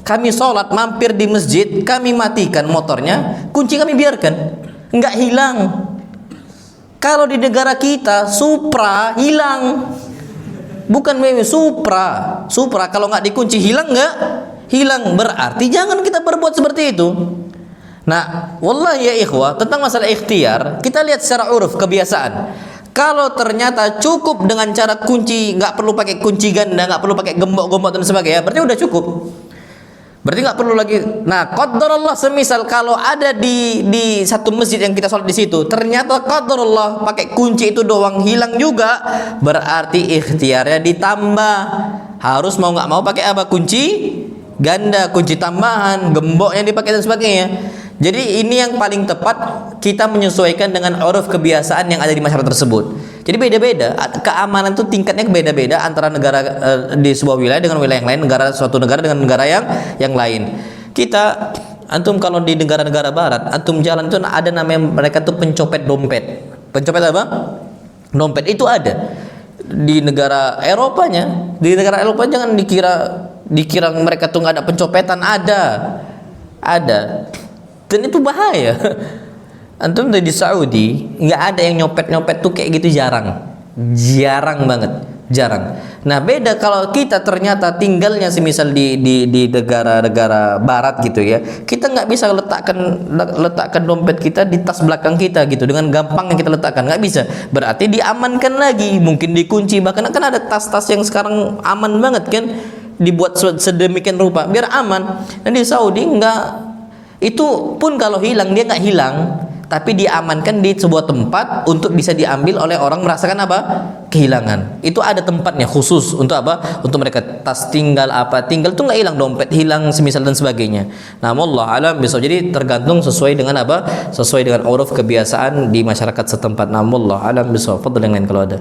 kami sholat mampir di masjid, kami matikan motornya, kunci kami biarkan, nggak hilang. Kalau di negara kita Supra hilang, bukan BMW, Supra kalau nggak dikunci hilang nggak? Hilang. Berarti jangan kita berbuat seperti itu. Nah, wallahi ya ikhwah, tentang masalah ikhtiar kita lihat secara uruf kebiasaan. Kalau ternyata cukup dengan cara kunci, nggak perlu pakai kunci ganda, nggak perlu pakai gembok-gembok dan sebagainya, berarti udah cukup. Berarti nggak perlu lagi. Nah, qadarullah semisal kalau ada di satu masjid yang kita sholat di situ, ternyata qadarullah pakai kunci itu doang hilang juga, berarti ikhtiarnya ditambah. Harus mau nggak mau pakai apa? Kunci ganda, kunci tambahan, gembok yang dipakai dan sebagainya. Jadi ini yang paling tepat, kita menyesuaikan dengan uruf kebiasaan yang ada di masyarakat tersebut. Jadi beda-beda, keamanan itu tingkatnya beda-beda antara negara di sebuah wilayah dengan wilayah yang lain, suatu negara dengan negara yang lain. Kita, antum kalau di negara-negara barat, antum jalan itu ada namanya mereka tuh pencopet dompet. Pencopet apa? Dompet itu ada. Di negara Eropanya, jangan dikira mereka tuh nggak ada pencopetan, ada. Dan itu bahaya. Antum di Saudi nggak ada yang nyopet tuh kayak gitu, jarang banget. Nah beda kalau kita ternyata tinggalnya semisal di negara-negara barat gitu ya, kita nggak bisa letakkan dompet kita di tas belakang kita gitu dengan gampang yang kita letakkan, nggak bisa. Berarti diamankan lagi, mungkin dikunci, bahkan kan ada tas-tas yang sekarang aman banget kan, dibuat sedemikian rupa biar aman. Dan di Saudi nggak. Itu pun kalau hilang dia nggak hilang, tapi diamankan di sebuah tempat untuk bisa diambil oleh orang merasakan apa? Kehilangan. Itu ada tempatnya khusus untuk apa? Untuk mereka tas tinggal tuh nggak hilang, dompet hilang semisal dan sebagainya. Nah, wallah alam bisa. Jadi tergantung sesuai dengan apa? Sesuai dengan uruf kebiasaan di masyarakat setempat. Nah, wallah alam bisa. Fadhil yang lain kalau ada.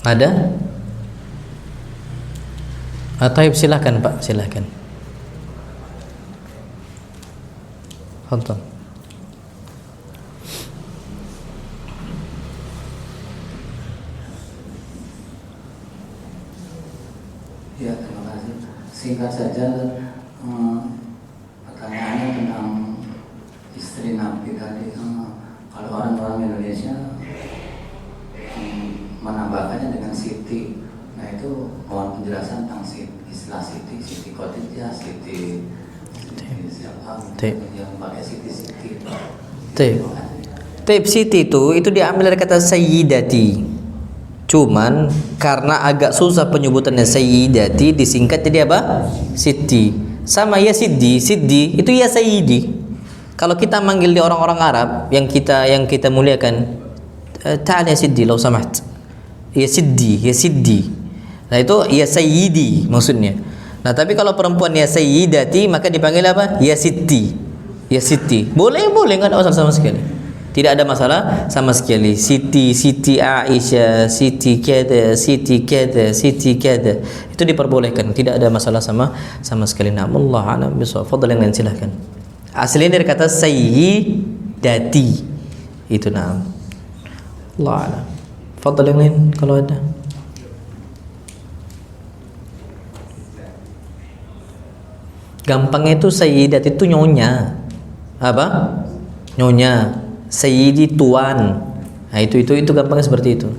Ada? Taib, silahkan Pak, silahkan. Fadhil. Ya, terima kasih. Singkat saja, pertanyaannya tentang istri Nabi tadi. Kalau orang-orang Indonesia menambahkannya dengan Siti, nah itu mohon penjelasan tentang istilah Siti Khadijah, Siti siapa yang pakai Siti. Taib Siti itu diambil dari kata Sayyidati. Cuman karena agak susah penyebutannya Sayyidati, disingkat jadi apa? Siti. Sama ya Siddi itu ya Sayyidi. Kalau kita manggil di orang-orang Arab yang kita muliakan, ta'al ya Siddi lau samaht. Ya Siddi. Nah itu ya Sayyidi maksudnya. Nah tapi kalau perempuan ya Sayyidati maka dipanggil apa? Ya Siti. Boleh nggak ada masalah sama sekali. Tidak ada masalah sama sekali. Siti Aisyah, Siti kada. Itu diperbolehkan. Tidak ada masalah sama sekali. Nah, Allah a'lam bishawab. Fadhil yang lain silahkan. Aslinya dari kata Sayyidati. Itu nah. Allah a'lam. Fadhil yang lain kalau ada. Gampangnya itu Sayyidat itu nyonya. Apa? Nyonya. Sayyidi tuan. Nah itu gampangnya seperti itu.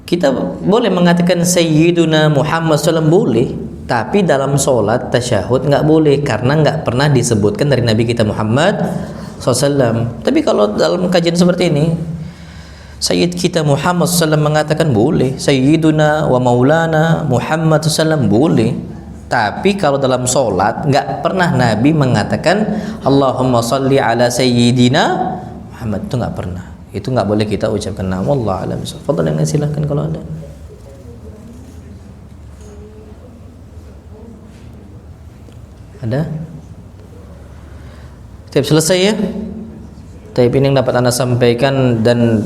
Kita boleh mengatakan Sayyiduna Muhammad SAW boleh, tapi dalam sholat tasyahud nggak boleh karena nggak pernah disebutkan dari Nabi kita Muhammad SAW. Tapi kalau dalam kajian seperti ini, Sayyid kita Muhammad SAW mengatakan boleh, Sayyiduna wa Maulana Muhammad SAW boleh. Tapi kalau dalam sholat nggak pernah Nabi mengatakan Allahumma salli ala Sayyidina Muhammad, itu nggak pernah. Itu nggak boleh kita ucapkan. Nama Allah alam. Fadhil yang silahkan kalau ada. Ada? Tiap selesai ya. Tapi ini yang dapat Anda sampaikan dan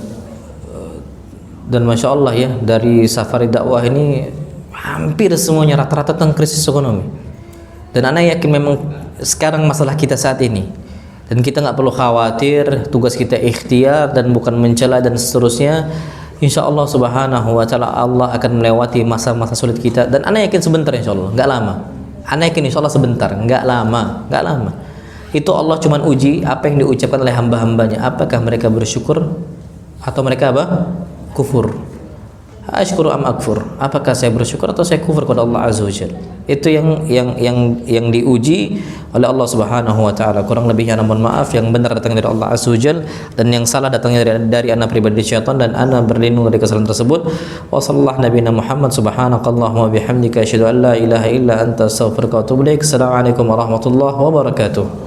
Masya Allah ya, dari safari dakwah ini hampir semuanya rata-rata tentang krisis ekonomi. Dan Anda yakin memang sekarang masalah kita saat ini, dan kita nggak perlu khawatir, tugas kita ikhtiar dan bukan mencela dan seterusnya. Insya Allah subhanahu wa ta'ala Allah akan melewati masa-masa sulit kita, dan Anda yakin sebentar insya Allah, nggak lama. Anda yakin insya Allah sebentar, nggak lama. Itu Allah cuman uji apa yang diucapkan oleh hamba-hambanya, apakah mereka bersyukur atau mereka apa? Kufur. Ashkuru am akfur? Apakah saya bersyukur atau saya kufur kepada Allah Azza wa Jalla? Itu yang diuji oleh Allah Subhanahu wa taala. Kurang lebihnya mohon maaf, yang benar datang dari Allah Azza wa Jalla dan yang salah datangnya dari ana pribadi syaitan, dan ana berlindung dari kesalahan tersebut. Wa sallallahu nabiyana Muhammad subhanakallahumma bihamdika asyhadu an la ilaha illa anta astaghfiruka wa atubu ilaik. Assalamualaikum warahmatullahi wabarakatuh.